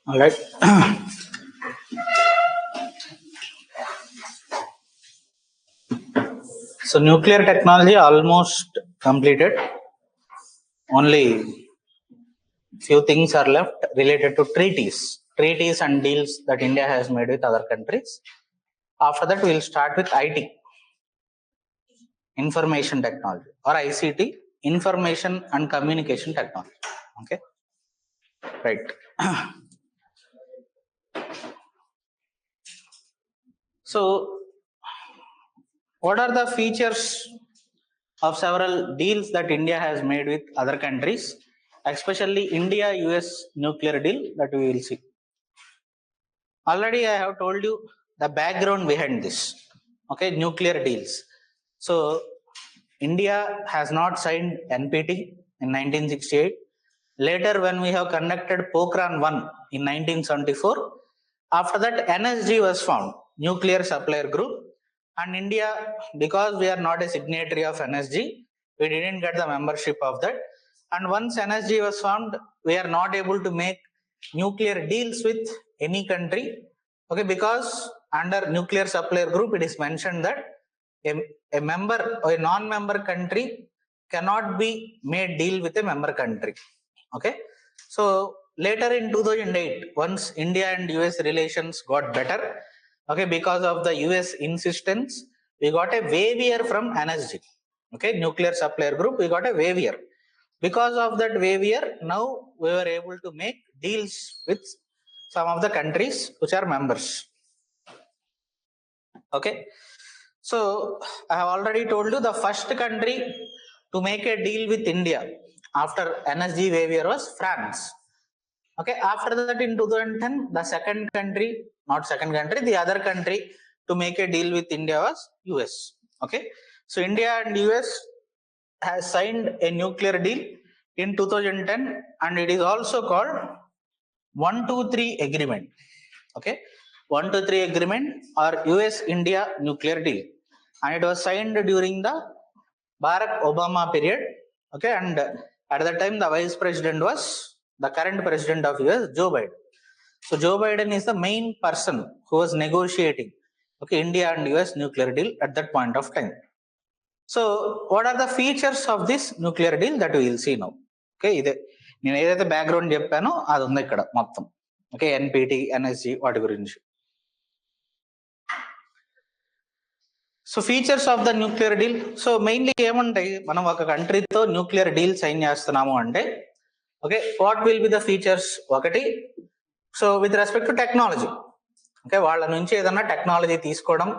All right. So nuclear technology almost completed. Only few things are left related to treaties and deals that India has made with other countries. After that, we will start with IT, information technology, or ICT, information and communication technology. Okay, right. So, what are the features of several deals that India has made with other countries, especially India-US nuclear deal that we will see? Already I have told you the background behind this. Okay, nuclear deals. So India has not signed NPT in 1968. Later, when we have conducted Pokhran 1 in 1974, after that NSG was found, Nuclear Supplier Group, and India, because we are not a signatory of NSG, we didn't get the membership of that. And once NSG was found, we are not able to make nuclear deals with any country. Okay, because under Nuclear Supplier Group, it is mentioned that a member or a non-member country cannot be made deal with a member country. Okay, so later in 2008, once India and US relations got better, okay, because of the US insistence, we got a waiver from NSG. Okay, Nuclear Supplier Group, we got a waiver. Because of that waiver, now we were able to make deals with some of the countries which are members. Okay, so I have already told you the first country to make a deal with India after NSG waiver was France. Okay, after that in 2010, the second country, the other country to make a deal with India was US. Okay, so India and US has signed a nuclear deal in 2010, and it is also called 123 agreement. Okay, 123 agreement or US India nuclear deal, and it was signed during the Barack Obama period. Okay, and at that time the vice president was the current president of US, Joe Biden. So Joe Biden is the main person who was negotiating, okay, India and US nuclear deal at that point of time. So what are the features of this nuclear deal that we will see now? Okay, నేను ఏదైతే background చెప్పానో అది ఉంది ఇక్కడ మొత్తం. Okay, NPT, NSG వాటి గురించి. So features of the nuclear deal. So mainly ఏముంటాయి, మనం ఒక కంట్రీతో న్యూక్లియర్ డీల్ సైన్ చేస్తున్నాము అంటే, okay, what will be the features? ఒకటి, so with respect to technology, okay, వాళ్ళ నుంచి ఏదన్నా టెక్నాలజీ తీసుకోవడం.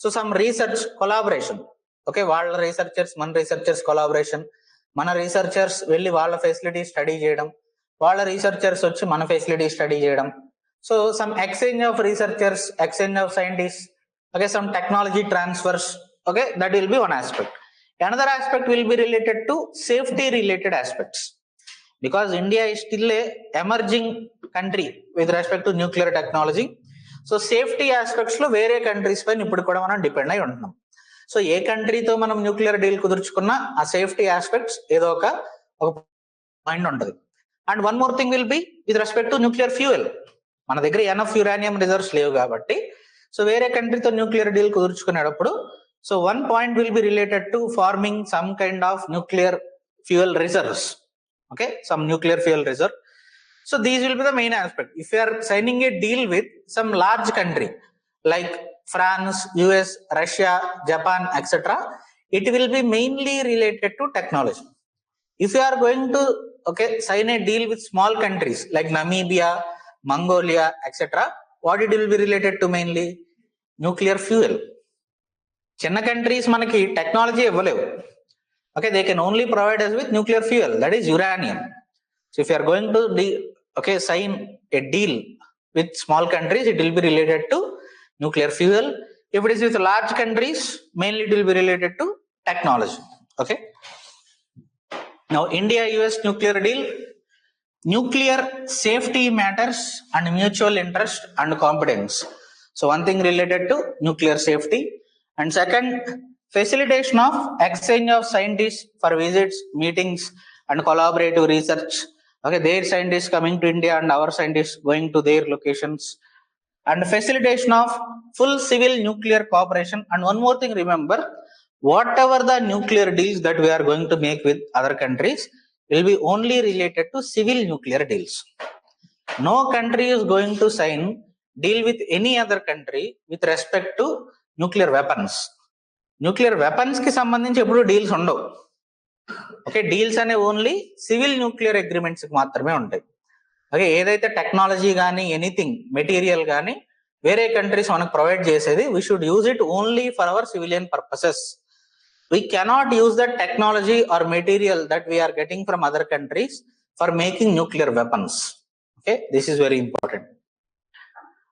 So some research collaboration, okay, వాళ్ళ రీసెర్చర్స్ మన రీసెర్చర్స్ కొలాబరేషన్, మన రీసెర్చర్స్ వెళ్ళి వాళ్ళ ఫెసిలిటీ స్టడీ చేయడం, వాళ్ళ రీసెర్చర్స్ వచ్చి మన ఫెసిలిటీ స్టడీ చేయడం. So some exchange of researchers, exchange of scientist, okay, some technology transfers, okay, that will be one aspect. Another aspect will be related to safety related aspects, because India is still a emerging country with respect to nuclear technology. So safety aspects లో వేరే countries పైన ఇప్పుడు కూడా మనం depend అయి ఉంటున్నాం. So ఏ కంట్రీతో మనం nuclear deal కుదుర్చుకున్నా ఆ సేఫ్టీ ఆస్పెక్ట్స్ ఏదో ఒక పాయింట్ ఉంటుంది. And one more thing will be with respect to nuclear fuel. మన దగ్గర ఎనఫ్ యురేనియం రిజర్వ్స్ లేవు కాబట్టి, సో వేరే కంట్రీతో న్యూక్లియర్ డీల్ కుదుర్చుకునేటప్పుడు, so one point will be related to forming some kind of nuclear fuel reserves. Okay, some nuclear fuel reserve. So these will be the main aspect. If you are signing a deal with some large country like France, US, Russia, Japan, etc., it will be mainly related to technology. If you are going to, okay, sign a deal with small countries like Namibia, Mongolia, etc., what it will be related to? Mainly nuclear fuel. చిన్న countries మనకి technology ఇవ్వలేవు. Okay, they can only provide us with nuclear fuel, that is uranium. So if you are going to sign a deal with small countries, it will be related to nuclear fuel. If it is with large countries, mainly it will be related to technology. Okay, now India US nuclear deal, nuclear safety matters and mutual interest and competence. So one thing related to nuclear safety, and second, facilitation of exchange of scientists for visits, meetings and collaborative research. Okay, their scientists coming to India and our scientists going to their locations, and facilitation of full civil nuclear cooperation. And one more thing, remember, whatever the nuclear deals that we are going to make with other countries will be only related to civil nuclear deals. No country is going to sign deal with any other country with respect to nuclear weapons. Nuclear weapons కి సంబంధించి ఎప్పుడు deals ఉండవు. Okay, deals అనే only civil nuclear agreements కి మాత్రమే ఉంటాయి. Okay, ఏదైతే technology కానీ ఎనీథింగ్ మెటీరియల్ కానీ వేరే కంట్రీస్ మనకు ప్రొవైడ్ చేసేది, we should use it only for our civilian purposes. We cannot use that technology or material that we're getting from other countries for making nuclear weapons. Okay, this is very important.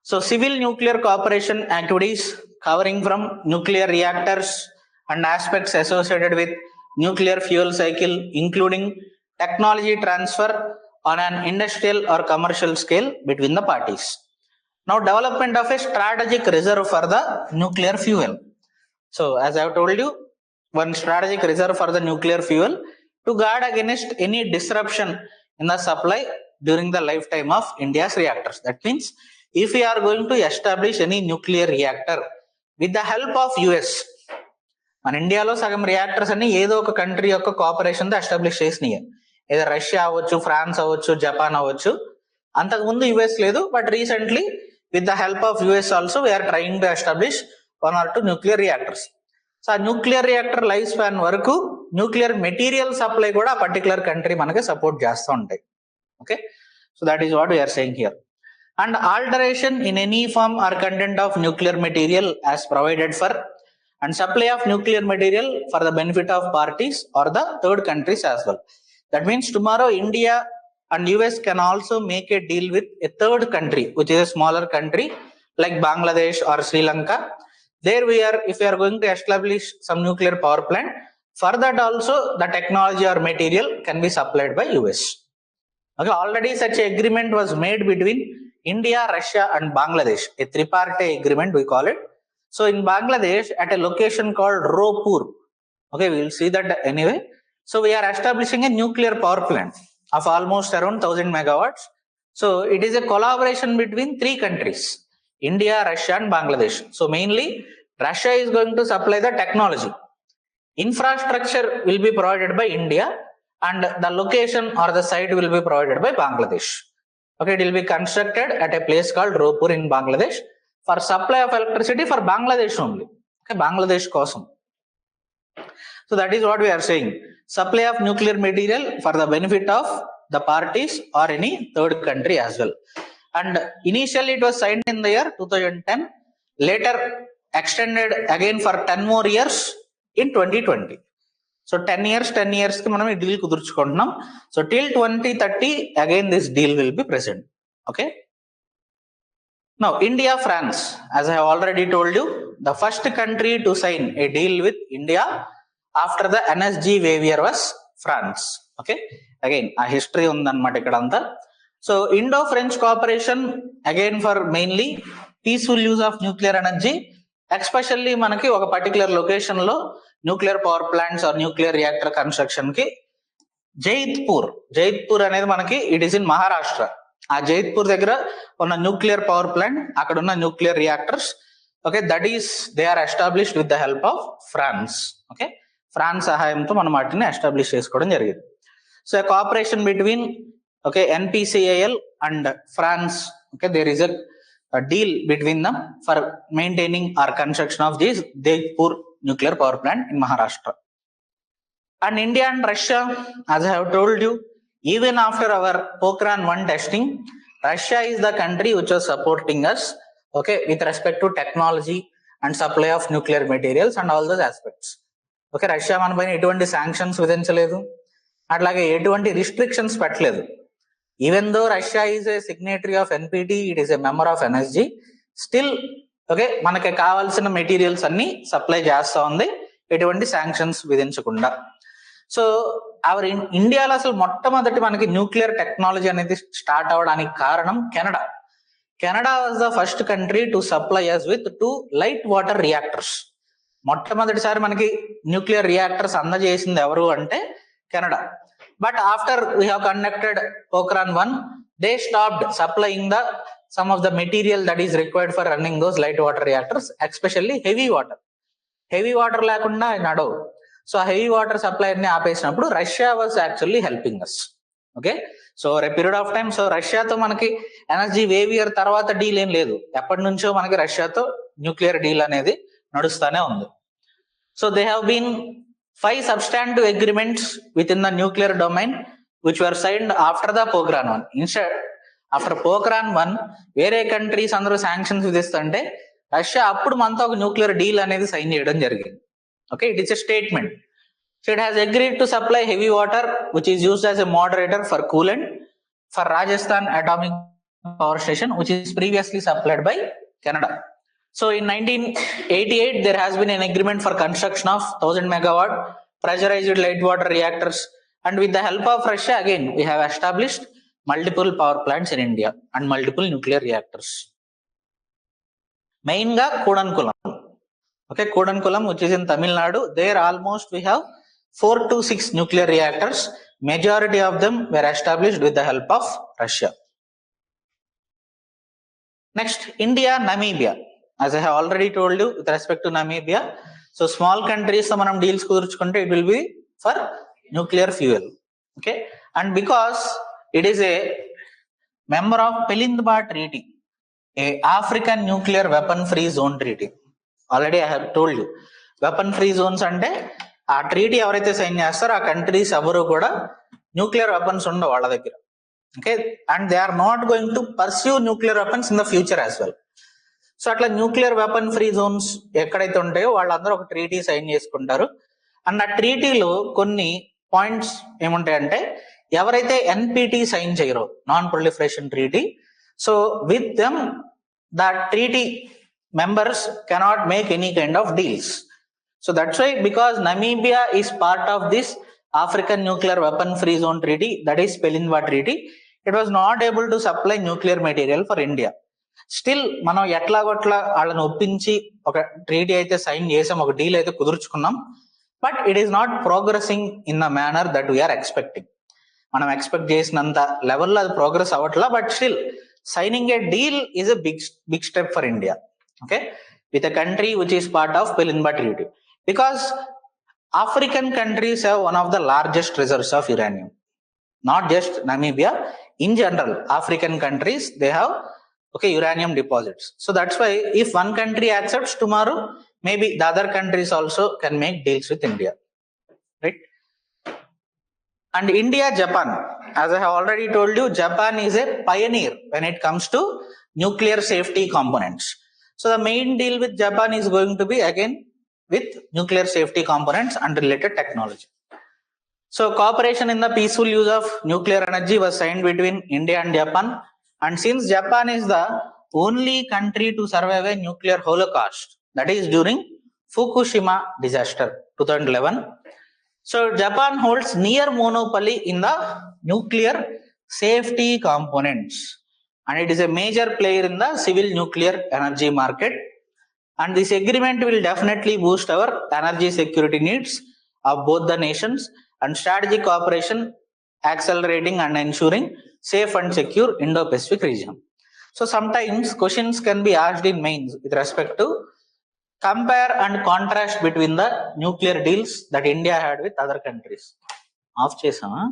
So civil nuclear cooperation activities covering from nuclear reactors and aspects associated with nuclear fuel cycle, including technology transfer on an industrial or commercial scale between the parties. Now, development of a strategic reserve for the nuclear fuel. So as I have told you, one strategic reserve for the nuclear fuel to guard against any disruption in the supply during the lifetime of India's reactors. That means if we are going to establish any nuclear reactor with the help of US, మన ఇండియాలో సగం reactors అన్ని ఏదో ఒక country యొక్క cooperation తో establish చేసినాయి. ఏదో రష్యా అవ్వచ్చు, ఫ్రాన్స్ అవ్వచ్చు, జపాన్ అవ్వచ్చు. అంతకుముందు యుఎస్ లేదు, but recently with the help of US also we're trying to establish 1 or 2 nuclear reactors. So ఆ న్యూక్లియర్ రియాక్టర్ లైఫ్ స్పాన్ వరకు న్యూక్లియర్ మెటీరియల్ సప్లై కూడా ఆ పర్టికులర్ కంట్రీ మనకి సపోర్ట్ చేస్తూ ఉంటాయి. Okay, so that is what we're saying here. And alteration in any form or content of nuclear material as provided for, and supply of nuclear material for the benefit of parties or the third countries as well. That means tomorrow India and US can also make a deal with a third country, which is a smaller country like Bangladesh or Sri Lanka. There if we are going to establish some nuclear power plant, for that also the technology or material can be supplied by US. Okay, already such an agreement was made between India, Russia and Bangladesh, a tripartite agreement we call it. So in Bangladesh at a location called Ropur, okay, we will see that anyway. So we are establishing a nuclear power plant of almost around 1000 megawatts. So it is a collaboration between 3 countries, India, Russia and Bangladesh. So mainly Russia is going to supply the technology. Infrastructure will be provided by India and the location or the site will be provided by Bangladesh. Okay, it will be constructed at a place called Ropur in Bangladesh for supply of electricity for Bangladesh only. Okay, Bangladesh kosam. So that is what we are saying. Supply of nuclear material for the benefit of the parties or any third country as well. And initially it was signed in the year 2010, later extended again for 10 more years in 2020. So 10 years కి మనం ఈ deal కుదుర్చుకుంటున్నాం. So till 2030 again this deal will be present. Okay. Now India, France, as I have already told you, the first country to sign a deal with India after the NSG waiver was France. Okay, again a history ఉందన్నమాట ఇక్కడ అంతా. So Indo French cooperation again for mainly peaceful use of nuclear energy, especially మనకి ఒక particular location లో nuclear power plants or nuclear reactor construction కి జైత్పూర్ అనేది మనకి it is in Maharashtra. ఆ జైత్పూర్ దగ్గర ఉన్న న్యూక్లియర్ పవర్ ప్లాంట్, అక్కడ ఉన్న nuclear reactors, okay, that is they are established with the help of France. Okay, France సహాయంతో మనం వాటిని ఎస్టాబ్లిష్ చేసుకోవడం జరిగింది. So cooperation between okay NPCIL and France, okay, there is a deal between them for maintaining or construction of this Jodhpur nuclear power plant in Maharashtra. And India and Russia, as I have told you, even after our Pokhran 1 testing, Russia is the country which was supporting us, okay, with respect to technology and supply of nuclear materials and all those aspects. Okay, Russia మన పైన ఎటువంటి sanctions విధించలేదు, అట్లాగే ఎటువంటి restrictions పెట్టలేదు. Even though Russia is a signatory of NPT, it is a member of NSG, still okay మనకి కావాల్సిన materials అన్ని supply చేస్తా ఉంది, ఎటువంటి శాంక్షన్స్ విధించకుండా. సో అవర్ ఇండియాలో అసలు మొట్టమొదటి మనకి న్యూక్లియర్ టెక్నాలజీ అనేది స్టార్ట్ అవడానికి కారణం Canada. Canada was the first country to supply us with 2 light water reactors. మొట్టమొదటిసారి మనకి న్యూక్లియర్ రియాక్టర్స్ అందజేసింది ఎవరు అంటే Canada. But after we have conducted Pokhran 1, they stopped supplying some of the material that is required for running those light water reactors, especially heavy water. Heavy water లేకుండా నడవు. So heavy water supply ని ఆపేసినప్పుడు Russia was actually helping us. Okay, so period of time so రష్యాతో మనకి energy waiver తర్వాత deal ఏం లేదు, ఎప్పటి నుంచో మనకి రష్యాతో న్యూక్లియర్ డీల్ అనేది నడుస్తానే ఉంది. So they have been 5 substantive agreements within the nuclear domain which were signed after the Pokhran 1. Instead, after Pokhran 1, వేరే కంట్రీస్ అందరూ శాంక్షన్స్ విధిస్తుంటే రష్యా అప్పుడు మనతో ఒక న్యూక్లియర్ డీల్ అనేది సైన్ చేయడం జరిగింది. Okay, it is a statement. So it has agreed to supply heavy water which is used as a moderator for coolant for Rajasthan atomic power station which is previously supplied by Canada. So in 1988, there has been an agreement for construction of 1000 megawatt pressurized light water reactors. And with the help of Russia, again, we have established multiple power plants in India and multiple nuclear reactors. Main ga Kudankulam. Okay, Kudankulam, which is in Tamil Nadu, there almost we have 4 to 6 nuclear reactors. Majority of them were established with the help of Russia. Next, India, Namibia. As I have already told you with respect to Namibia, so small countries మనం deals కుదుర్చుకుంటే it will be for nuclear fuel. Okay, and because it is a member of Pelindaba Treaty, a African nuclear weapon free zone treaty. Already I have told you, weapon free zones అంటే ఆ treaty ఎవరైతే sign చేస్తారో ఆ countries ఎవరు కూడా nuclear weapons ఉండవు వాళ్ళ దగ్గర. Okay, and they are not going to pursue nuclear weapons in the future as well. So అట్లా న్యూక్లియర్ వెపన్ ఫ్రీ జోన్స్ ఎక్కడైతే ఉంటాయో వాళ్ళందరూ ఒక ట్రీటీ సైన్ చేసుకుంటారు. అండ్ ఆ ట్రీటీలో కొన్ని పాయింట్స్ ఏముంటాయంటే, ఎవరైతే ఎన్పిటి సైన్ చేయరో, non proliferation treaty, so with them the treaty members cannot make any kind of deals. So that's why, because Namibia is part of this African nuclear weapon free zone treaty, that is Pelindaba treaty, it was not able to supply nuclear material for India. Still మనం ఎట్లాగొట్లా వాళ్ళని ఒప్పించి ఒక treaty అయితే sign చేసాం, ఒక deal అయితే కుదుర్చుకున్నాం, but it is not progressing in the manner that we are expecting. మనం ఎక్స్పెక్ట్ చేసినంత లెవెల్లో అది ప్రోగ్రెస్ అవ్వట్లా, but still signing a deal is a big step for India. Okay, with a country which is part of Pelindaba Treaty, because African countries have one of the largest reserves of uranium. Not just Namibia, in general, African countries, they have uranium deposits. So that's why if one country accepts, tomorrow maybe the other countries also can make deals with India, right? And India, Japan, as I have already told you, Japan is a pioneer when it comes to nuclear safety components. So the main deal with Japan is going to be again with nuclear safety components and related technology. So cooperation in the peaceful use of nuclear energy was signed between India and Japan. And since Japan is the only country to survive a nuclear holocaust, that is during Fukushima disaster 2011. So Japan holds near monopoly in the nuclear safety components. And it is a major player in the civil nuclear energy market. And this agreement will definitely boost our energy security needs of both the nations and strategic cooperation, accelerating and ensuring safe and secure Indo-Pacific region. So sometimes questions can be asked in mains with respect to compare and contrast between the nuclear deals that India had with other countries. Off chesama.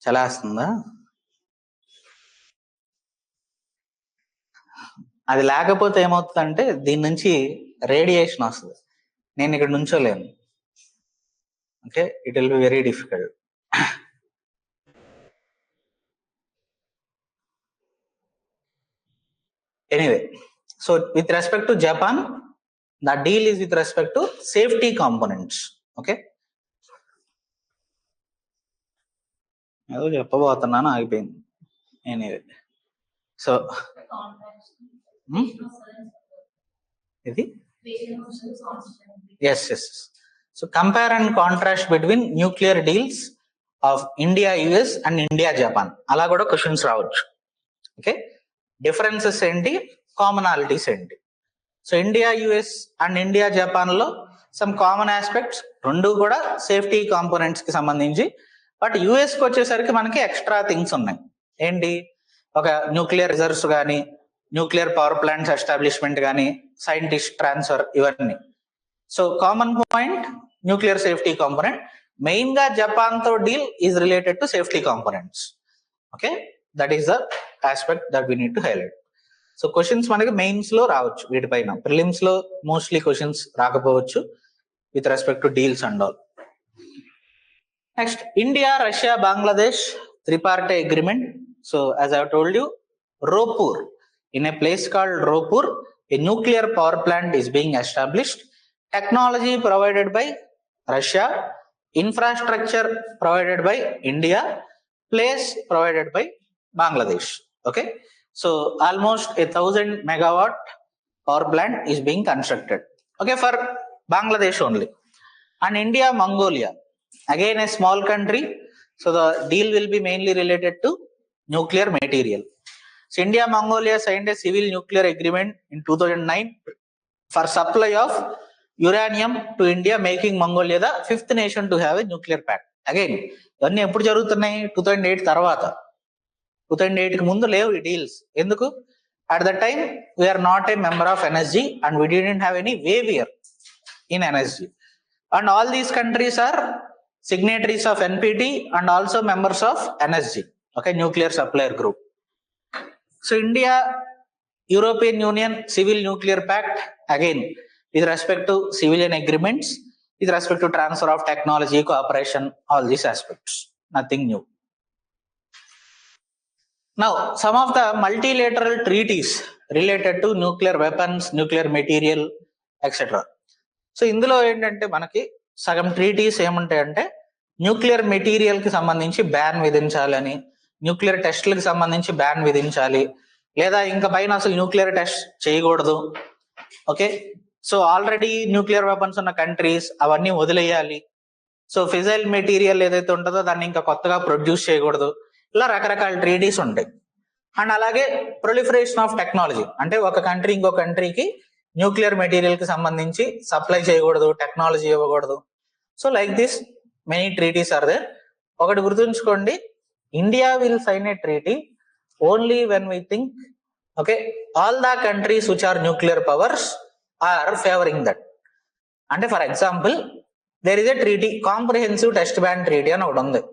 చలాస్తుందా? అది లేకపోతే ఏమవుతుందంటే దీని నుంచి radiation వస్తుంది, నేను ఇక్కడ నుంచోలేను. Okay, it will be very difficult. Anyway, so with respect to Japan, the deal is with respect to safety components. Okay, ఏదో చెప్పబోతున్నాను ఆగిపోయింది. ఎనీవే, సో ఇది yes. So compare and contrast between nuclear deals of India US and India Japan, అలా కూడా questions రావచ్చు. Okay, differences ఏంటి, commonalities ఏంటి. So India US and India Japan లో సమ్ కామన్ ఆస్పెక్ట్స్, రెండు కూడా సేఫ్టీ కాంపోనెంట్స్ కి సంబంధించి. బట్ యుఎస్ కి వచ్చేసరికి మనకి ఎక్స్ట్రా థింగ్స్ ఉన్నాయి. ఏంటి, ఒక న్యూక్లియర్ రిజర్వ్స్ కానీ, న్యూక్లియర్ పవర్ ప్లాంట్స్ ఎస్టాబ్లిష్మెంట్ కానీ, సైంటిస్ట్ ట్రాన్స్ఫర్, ఇవన్నీ. So common point nuclear safety component. Main గా జపాన్ తో deal is related to safety components. Okay, that is the aspect that we need to highlight. So questions మనకి mains లో రావచ్చు వీటిపైన, prelims లో mostly questions రాకపోవచ్చు with respect to deals and all. Next, India, Russia, Bangladesh tripartite agreement. So as I told you, రోపూర్, in a place called Ropur, a nuclear power plant is being established. Technology provided by Russia, infrastructure provided by India, place provided by Bangladesh. Okay, so almost 1,000 megawatt power plant is being constructed. Okay, for Bangladesh only. And India, Mongolia, again a small country, so the deal will be mainly related to nuclear material. So India, Mongolia signed a civil nuclear agreement in 2009 for supply of uranium to India, making Mongolia the 5th nation to have a nuclear pact. Again, ఇవన్నీ ఎప్పుడు జరుగుతున్నాయి, 2008 తర్వాత. 2008 కి ముందు లేవు ఈ deals. ఎందుకు? At the time we're not a member of NSG and we didn't have any waiver in NSG. And all these countries are signatories of NPT and also members of NSG, okay, nuclear supplier group. So India, European Union Civil Nuclear Pact, again with respect to civilian agreements, with respect to transfer of technology, cooperation, all these aspects, nothing new. Now some of the multilateral treaties related to nuclear weapons, nuclear material, etc. So ఇందులో ఏంటంటే మనకి సగం treaties ఏముంటాయంటే nuclear material కి సంబంధించి ban విధించాలని, nuclear టెస్ట్లకు సంబంధించి ban విధించాలి, లేదా ఇంకా పైన అసలు న్యూక్లియర్ టెస్ట్ చేయకూడదు. Okay, so already nuclear weapons ఉన్న కంట్రీస్ అవన్నీ వదిలేయాలి. సో ఫిజైల్ మెటీరియల్ ఏదైతే ఉంటుందో దాన్ని ఇంకా కొత్తగా ప్రొడ్యూస్ చేయకూడదు. ఇలా రకరకాల ట్రీటీస్ ఉంటాయి. అండ్ అలాగే ప్రొలిఫరేషన్ ఆఫ్ టెక్నాలజీ, అంటే ఒక కంట్రీ ఇంకో కంట్రీకి న్యూక్లియర్ మెటీరియల్ కి సంబంధించి సప్లై చేయకూడదు, టెక్నాలజీ ఇవ్వకూడదు. So like this many treaties are there. ఒకటి గుర్తుంచుకోండి, India will sign a treaty only when we think, okay, all the countries which are nuclear powers are favouring that. అంటే for example there is a treaty, comprehensive test ban treaty అని ఒకటి ఉంది.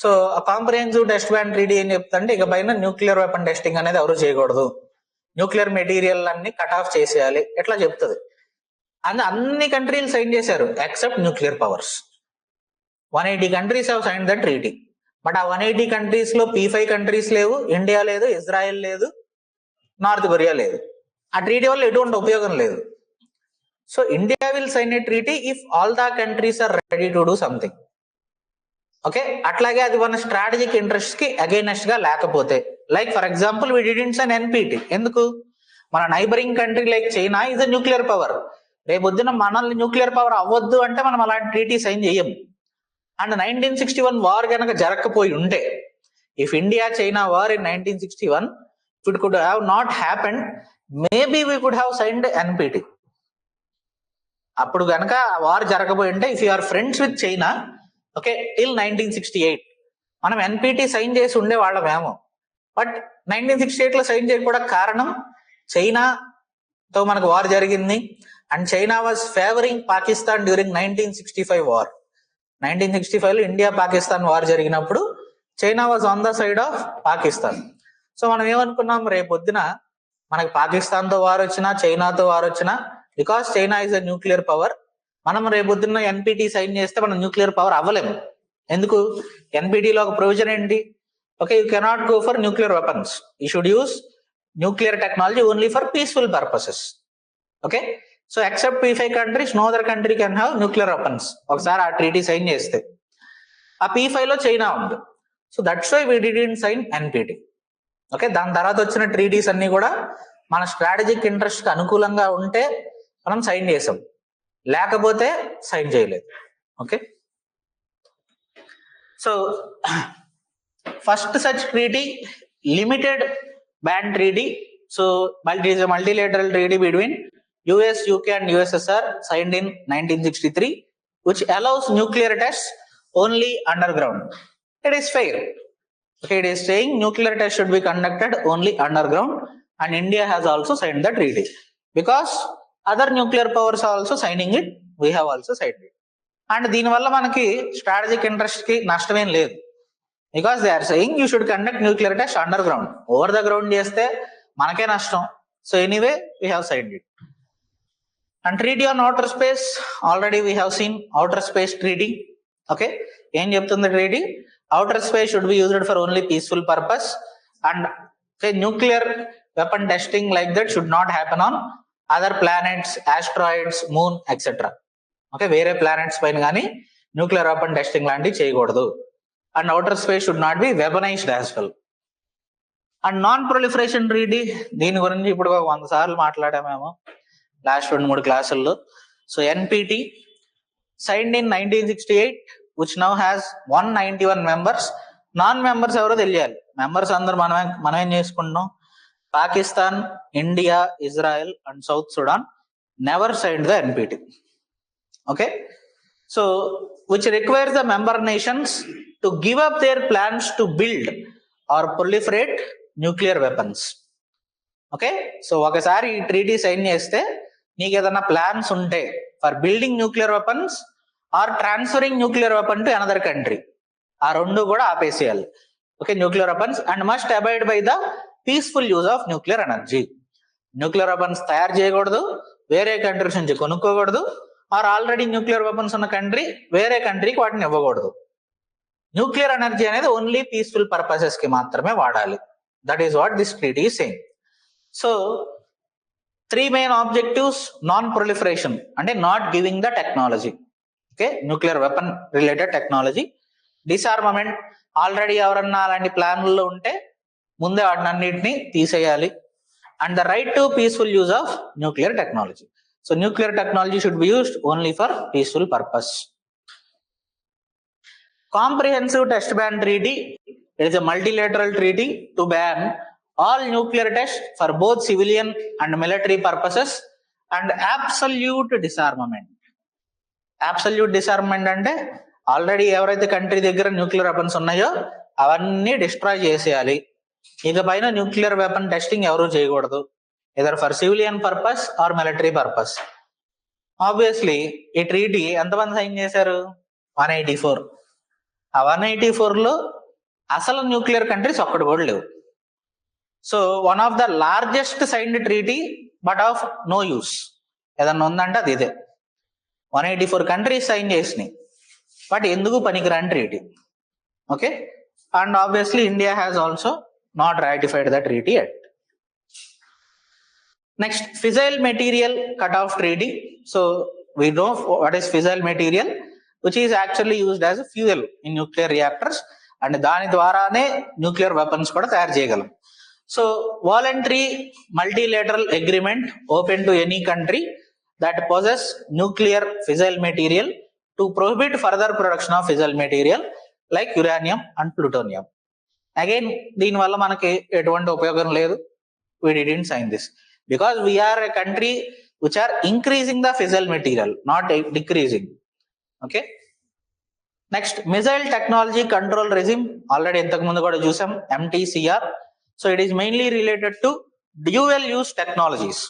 So ఆ comprehensive test ban treaty ఏం చెప్తుందంటే ఇక పైన nuclear weapon testing అనేది ఎవరు చేయకూడదు, న్యూక్లియర్ మెటీరియల్ అన్ని కట్ ఆఫ్ చేసేయాలి, ఎట్లా చెప్తుంది. అన్ని కంట్రీలు సైన్ చేశారు except nuclear powers. 180 countries have sign that treaty. But ఆ 180 కంట్రీస్ లో P5 కంట్రీస్ లేవు, ఇండియా లేదు, ఇజ్రాయెల్ లేదు, నార్త్ కొరియా లేదు. ఆ ట్రీటీ వల్ల ఎటువంటి ఉపయోగం లేదు. So India will sign a treaty if all the countries are ready to do something. Okay, అట్లాగే అది మన స్ట్రాటజిక్ ఇంట్రెస్ట్ కి అగైనెస్ట్ గా లేకపోతే, like for example we didn't sign NPT. ఎందుకు? మన neighbouring country like China is a nuclear power. రేపొద్దున మనల్ని న్యూక్లియర్ పవర్ అవ్వద్దు అంటే మనం అలాంటి ట్రీటీ సైన్ చేయం. అండ్ 1961 వార్ కనుక జరగకపోయి ఉంటే, if India China war in 1961 it could have not happened, maybe we could have signed NPT. అప్పుడు కనుక వార్ జరగకపోయి ఉంటే, if you are friends with China, okay, till 1968 మనం NPT సైన్ చేసి ఉండే వాళ్ళమేమో. బట్ 1968 లో సైన్ చేయకపోవడానికి కారణం చైనాతో మనకు వార్ జరిగింది. And China was favouring Pakistan during 1965 war. 1965 లో ఇండియా పాకిస్తాన్ వార్ జరిగినప్పుడు China was on the side of Pakistan. So మనం ఏమనుకున్నాం, రేపొద్దున మనకి పాకిస్తాన్ తో వార్ వచ్చినా, చైనాతో వార్ వచ్చినా, because China is a nuclear power, మనం రేపొద్దున్న NPT సైన్ చేస్తే మనం న్యూక్లియర్ పవర్ అవ్వలేము. ఎందుకు? NPT లో ఒక ప్రొవిజన్ ఏంటి, okay, you cannot go for nuclear weapons, you should use nuclear technology only for peaceful purposes. Okay, so except P5 countries, no other country can have nuclear weapons. ఒకసారి ఆ treaty sign చేస్తే, ఆ P5 లో China ఉంది. So that's why we didn't sign NPT. Okay, దాని తర్వాత వచ్చిన treaties అన్ని కూడా మన స్ట్రాటజిక్ ఇంట్రెస్ట్ కి అనుకూలంగా ఉంటే మనం సైన్ చేసాం, లేకపోతే సైన్ చేయలేదు. Okay, so first such treaty limited BAN treaty. So it is a multilateral treaty between US, UK and USSR signed in 1963, which allows nuclear tests only underground. It is fair. Okay, it is saying nuclear tests should be conducted only underground, and India has also signed the treaty. Because other nuclear powers are also signing it, we have also signed it. And దీనివల్ల మనకి strategic interest కి నష్టమేం లేదు, because they are saying you should conduct nuclear test underground. Over the ground చేస్తే మనకే నష్టం. So anyway we have signed it. And treaty on outer space, already we have seen outer space treaty. Okay, ఏం చెప్తుంది treaty? Outer space should be used for only peaceful purpose, and nuclear weapon testing like that should not happen on other planets, asteroids, moon, etc. Okay, వేరే planets పైన కానీ nuclear weapon testing లాంటివి చేయకూడదు. And outer space should not be weaponised as well. And non proliferation treaty, దీని గురించి ఇప్పుడు 100 సార్లు మాట్లాడామేమో లాస్ట్ 2-3 క్లాసుల్లో. So NPT signed in 1968, which now has 191 members. Non members ఎవరో తెలియాలి. మెంబర్స్ అందరు మనం ఏం చేసుకుంటున్నాం? Pakistan, India, Israel and South Sudan never signed the NPT. Okay, so which requires the member nations to give up their plans to build or proliferate nuclear weapons. Okay, so ఒకసారి ఈ treaty sign చేస్తే నీకు ఏదైనా plans ఉంటే for building nuclear weapons or transferring nuclear weapon to another country, ఆ రెండు కూడా ఆపేసేయాలి. Okay, nuclear weapons and must abide by the peaceful use of nuclear energy. Nuclear weapons తయారు చేయకూడదు, వేరే కంట్రీస్ నుంచి కొనుక్కోకూడదు, ఆర్ ఆల్రెడీ న్యూక్లియర్ వెపన్స్ ఉన్న కంట్రీ వేరే కంట్రీకి వాటిని ఇవ్వకూడదు. న్యూక్లియర్ ఎనర్జీ అనేది ఓన్లీ పీస్ఫుల్ పర్పసెస్ కి మాత్రమే వాడాలి. That is what this treaty is saying. So 3 main objectives: non proliferation అంటే not giving the technology, okay, nuclear weapon related technology. Disarmament, already ఎవరన్నా అలాంటి ప్లాన్లలో ఉంటే ముందే వాటినన్నింటినీ తీసేయాలి. And the right to peaceful use of nuclear technology. So nuclear technology should be used only for peaceful purpose. Comprehensive test ban treaty, it is a multilateral treaty to ban all nuclear test for both civilian and military purposes and absolute disarmament. Absolute disarmament అంటే already ఎవరైతే country దగ్గర nuclear weapons ఉన్నాయో అవన్నీ destroy చేసేయాలి. ఇక పైన nuclear weapon testing ఎవరు చేయకూడదు, either for civilian purpose or military purpose. Obviously ఈ ట్రీటీ ఎంతమంది సైన్ చేశారు? 184. ఆ 184లో అసలు న్యూక్లియర్ కంట్రీస్ ఒక్కటి కూడా లేవు. So one of the largest signed treaty but of no use ఏదన్నా ఉందంటే అది ఇదే. 184 కంట్రీస్ సైన్ చేసినాయి, బట్ ఎందుకు పనికిరాని treaty. Okay, and obviously India has also not ratified the treaty yet. Next, fissile material cutoff treaty. So we know what is fissile material, which is actually used as a fuel in nuclear reactors, and దాని ద్వారానే nuclear weapons కూడా తయారు చేయగలం. So voluntary multilateral agreement open to any country that possess nuclear fissile material to prohibit further production of fissile material like uranium and plutonium. Again దీనివల్ల మనకి ఎటువంటి ఉపయోగం లేదు. we didn't sign this because we are a country which are increasing the fissile material, not decreasing. Okay, next, missile technology control regime, already ఇంతకు ముందు కూడా చూసాం, MTCR. So it is mainly related to dual use technologies.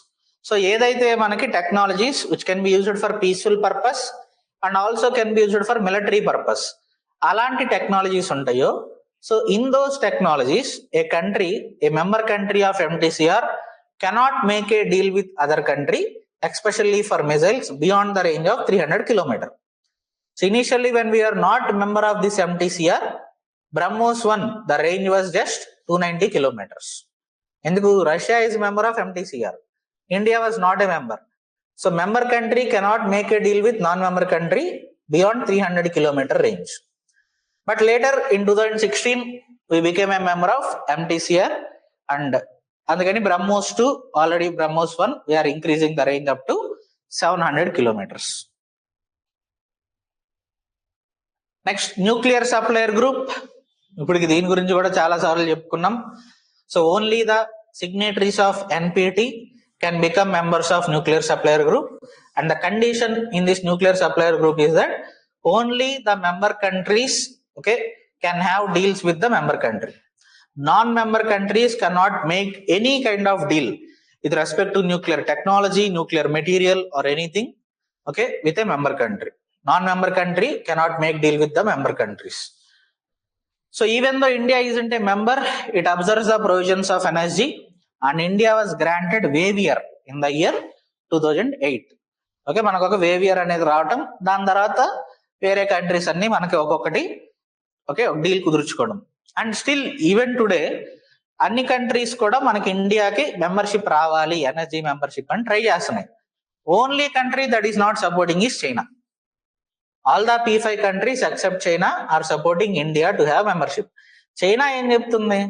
So ఏదైతే మనకి technologies which can B used for peaceful purpose and also can be used for military purpose, అలాంటి technologies ఉంటాయో, so in those technologies a country, a member country of MTCR cannot make a deal with other country, especially for missiles beyond the range of 300 km. So initially when we are not member of this MTCR, BrahMos 1, the range was just 290 km. Enduku Russia is member of MTCR, India was not a member. So member country cannot make a deal with non-member country beyond 300 km range. But later in 2016 we became a member of MTCR, and అందుకని BrahMos 2, already BrahMos 1, we are increasing the range up to 700 kilometers. Next, nuclear supplier group. ఇప్పుడు దీని గురించి కూడా చాలా సార్లు చెప్పుకున్నాం. So only the signatories of NPT can become members of nuclear supplier group, and the condition in this nuclear supplier group is that only the member countries, okay, can have deals with the member country. Non-member countries cannot make any kind of deal with respect to nuclear technology, nuclear material, or anything, okay, with a member country. Non-member country cannot make deal with the member countries. So even though India isn't a member, it observes the provisions of NSG, and India was granted waiver in the year 2008. Okay, మనకు ఒక waiver అనేది రావటం, దాని తర్వాత వేరే countries అన్ని మనకి ఒక్కొక్కటి ఓకే డీల్ కుదుర్చుకోవడం. అండ్ స్టిల్ ఈవెన్ టుడే అన్ని కంట్రీస్ కూడా మనకి ఇండియాకి మెంబర్షిప్ రావాలి, ఎన్ఎస్జి మెంబర్షిప్ అని ట్రై చేస్తున్నాయి. Only country that is not supporting is China. All the P5 countries except China are supporting India to have membership. China ఏం చెప్తుంది,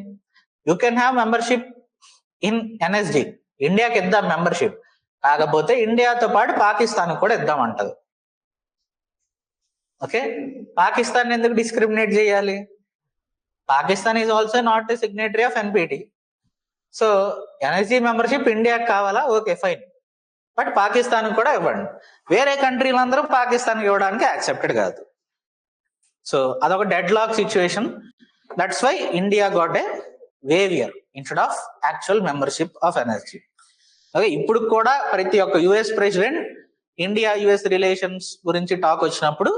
you can have membership in NSG, ఇండియాకి ఇద్దాం membership, కాకపోతే ఇండియాతో పాటు పాకిస్తాన్ కూడా ఇద్దామంటది. Okay, Pakistan ఎందుకు డిస్క్రిమినేట్ చేయాలి? Pakistan is also not a signatory of NPT. So NSG membership ఇండియాకి కావాలా, ఓకే ఫైన్, బట్ పాకిస్తాన్ కూడా ఇవ్వండి. వేరే కంట్రీలందరూ పాకిస్తాన్ ఇవ్వడానికి యాక్సెప్టెడ్ కాదు. సో అదొక dead lock situation. That's why India got a waiver instead of actual membership of NSG. Okay, ఇప్పుడు కూడా ప్రతి ఒక్క US president India US relations గురించి టాక్ వచ్చినప్పుడు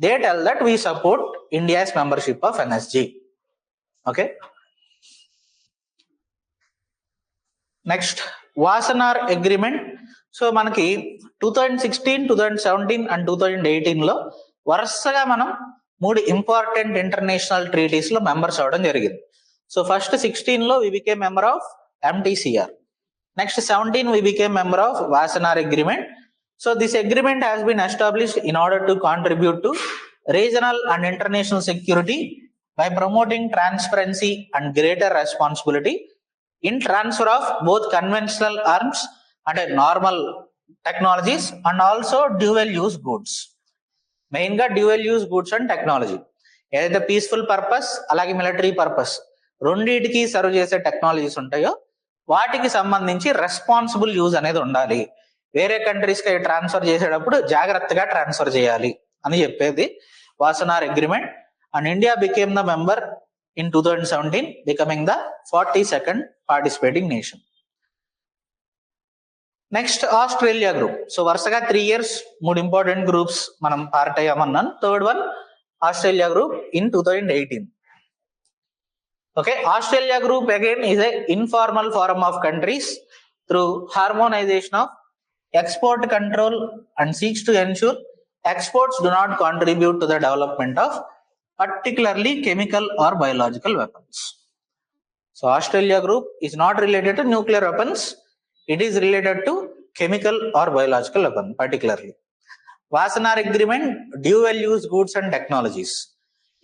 they tell that we support India's membership of NSG. Okay, next Wassenaar agreement. So మనకి 2016, 2017 and 2018 లో వరుసగా మనం 3 ఇంపార్టెంట్ ఇంటర్నేషనల్ ట్రీటీస్ లో మెంబర్స్ అవడం జరిగింది. సో ఫస్ట్ 16 లో we became member of MTCR. Next 17 we became member of Wassenaar Agreement. So this agreement has been established in order to contribute to regional and international security by promoting transparency and greater responsibility in transfer of both conventional arms and normal technologies and also dual use goods. Main ga dual use goods and technology. ఏదైతే peaceful purpose అలాగే military purpose రెండింటికి serve చేసే technologies ఉంటాయో వాటికి సంబంధించి responsible use అనేది ఉండాలి. వేరే కంట్రీస్ కి ట్రాన్స్ఫర్ చేసేటప్పుడు జాగ్రత్తగా ట్రాన్స్ఫర్ చేయాలి అని చెప్పేది Wassenaar agreement. And India became the member in 2017, becoming the 42nd participating nation. Next Australia group. So వరుసగా 3 years 3 ఇంపార్టెంట్ గ్రూప్స్ మనం పార్ట్ అయ్యామన్నాను. Third one Australia group in 2018. Okay, Australia Group again is a informal forum of countries through harmonization of export control and seeks to ensure exports do not contribute to the development of particularly chemical or biological weapons. So Australia Group is not related to nuclear weapons, it is related to chemical or biological weapon particularly. Wassenaar Agreement, dual use goods and technologies.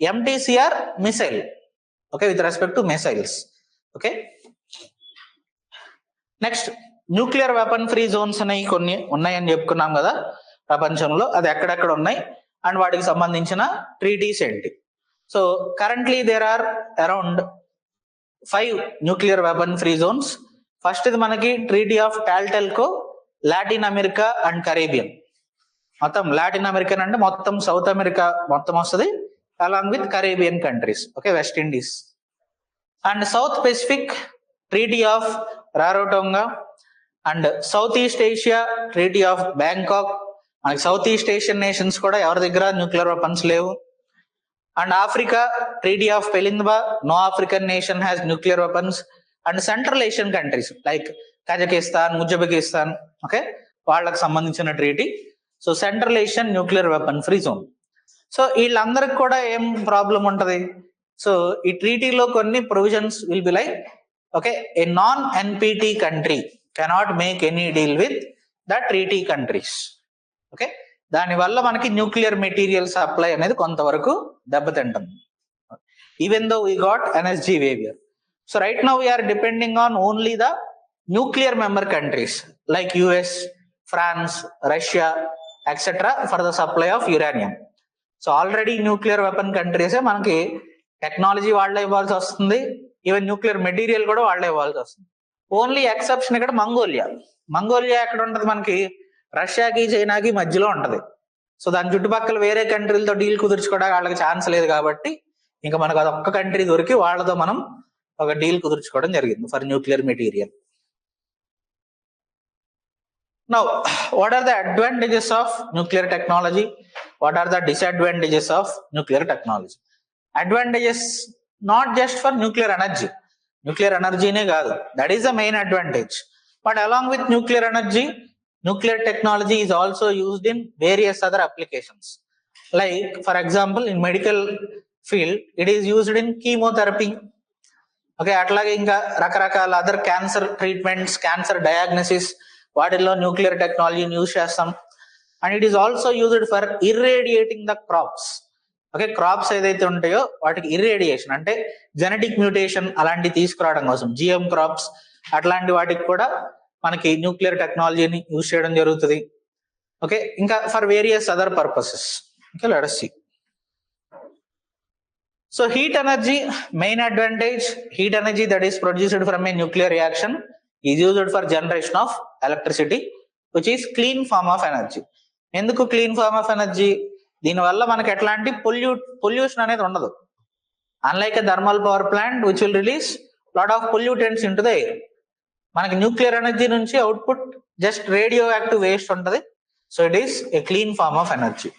MTCR, missile. Okay, with respect to missiles. Okay, next nuclear weapon free Jones అనేవి కొన్ని ఉన్నాయని చెప్పుకున్నాం కదా ప్రపంచంలో, అది ఎక్కడెక్కడ ఉన్నాయి and వాటికి సంబంధించిన ట్రీటీస్ ఏంటి. So currently there are around 5 nuclear weapon free zones. First ఇది మనకి treaty of Tlatelolco, Latin America and Caribbean. మొత్తం లాటిన్ అమెరికన్ అంటే మొత్తం సౌత్ అమెరికా మొత్తం వస్తుంది, along with Caribbean countries, okay, West Indies. And South Pacific Treaty of Rarotonga and Southeast Asia Treaty of Bangkok. And Southeast Asian nations kuda evar daggara nuclear weapons levu. And Africa Treaty of Pelindaba, no African nation has nuclear weapons. And Central Asian countries like Kazakhstan, Uzbekistan, okay, వాళ్ళకి సంబంధించిన treaty. So central Asian nuclear weapon free zone. So వీళ్ళందరికి కూడా ఏం problem ఉంటది? So ఈ ట్రీటీలో కొన్ని provisions will be like, okay, a non NPT country cannot make any deal with the treaty countries. Okay, దానివల్ల మనకి న్యూక్లియర్ మెటీరియల్ సప్లై అనేది కొంతవరకు దెబ్బతింటుంది. Even though we got NSG waiver. So right now we are depending on only the nuclear member countries like US, France, Russia etcetera for the supply of uranium. So already nuclear weapon కంట్రీసే మనకి technology వాళ్ళే ఇవ్వాల్సి వస్తుంది, even nuclear material కూడా వాళ్ళే ఇవ్వాల్సి వస్తుంది. Only exception ఇక్కడ మంగోలియా ఎక్కడ ఉంటది మనకి? రష్యాకి చైనాకి మధ్యలో ఉంటది. సో దాని చుట్టుపక్కల వేరే కంట్రీలతో డీల్ కుదుర్చుకోవడానికి వాళ్ళకి ఛాన్స్ లేదు కాబట్టి ఇంకా మనకు అది ఒక్క కంట్రీ దొరికి వాళ్ళతో మనం ఒక డీల్ కుదుర్చుకోవడం జరిగింది for nuclear material. Now, what are the advantages of nuclear technology? What are the disadvantages of nuclear technology? Advantages not just for nuclear energy. Nuclear energy ne kaadu. That is the main advantage. But along with nuclear energy, nuclear technology is also used in various other applications. Like, for example, in medical field, it is used in chemotherapy. Okay, atlage inga rakarakaala other cancer treatments, cancer diagnosis, వాటిల్లో nuclear టెక్నాలజీని use చేస్తాం. And it is also used for irradiating the crops. Okay, crops ఏదైతే ఉంటాయో వాటికి irradiation అంటే genetic mutation అలాంటివి తీసుకురావడం కోసం, జిఎం క్రాప్స్ అట్లాంటి వాటికి కూడా మనకి న్యూక్లియర్ టెక్నాలజీని యూజ్ చేయడం జరుగుతుంది. ఓకే, ఇంకా for various other purposes. Okay, let us see. So heat energy, main advantage, heat energy that is produced from a nuclear reaction is used for generation of electricity, which is clean form of energy. ఎందుకు clean form of energy? దీనివల్ల మనకి ఎట్లాంటి pollution అనేది ఉండదు. Unlike a thermal power plant which will release lot of pollutants into the air. మనకి nuclear energy నుంచి output just radioactive waste ఉంటుంది. So it is a clean form of energy.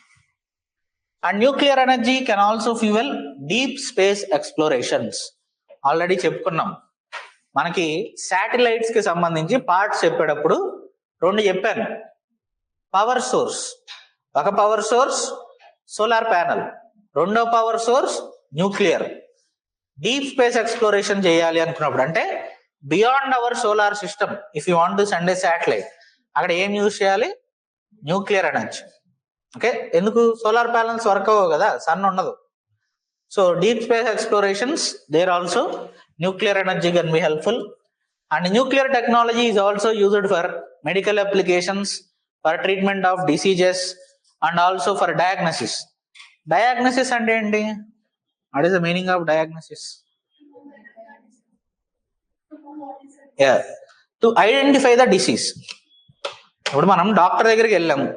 And nuclear energy can also fuel deep space explorations. Already చెప్పుకున్నాం, మనకి satellites కి సంబంధించి parts చెప్పేటప్పుడు రెండు చెప్పాను. పవర్ సోర్స్, ఒక పవర్ సోర్స్ సోలార్ ప్యానల్, రెండో power source nuclear. Deep space exploration చేయాలి అనుకున్నప్పుడు, అంటే beyond our solar system, if you want to send a satellite, అక్కడ ఏం యూజ్ చేయాలి? Nuclear energy. ఓకే, ఎందుకు? సోలార్ ప్యానల్స్ వర్క్ అవ్వవు కదా, సన్ ఉండదు. So deep space explorations, there also nuclear energy can be helpful. And nuclear technology is also used for medical applications, for treatment of diseases, and also for diagnosis. Diagnosis అంటే ఏంటి? What is the meaning of diagnosis? Yeah, to identify the disease. ఇప్పుడు మనం doctor దగ్గరికి వెళ్ళాము,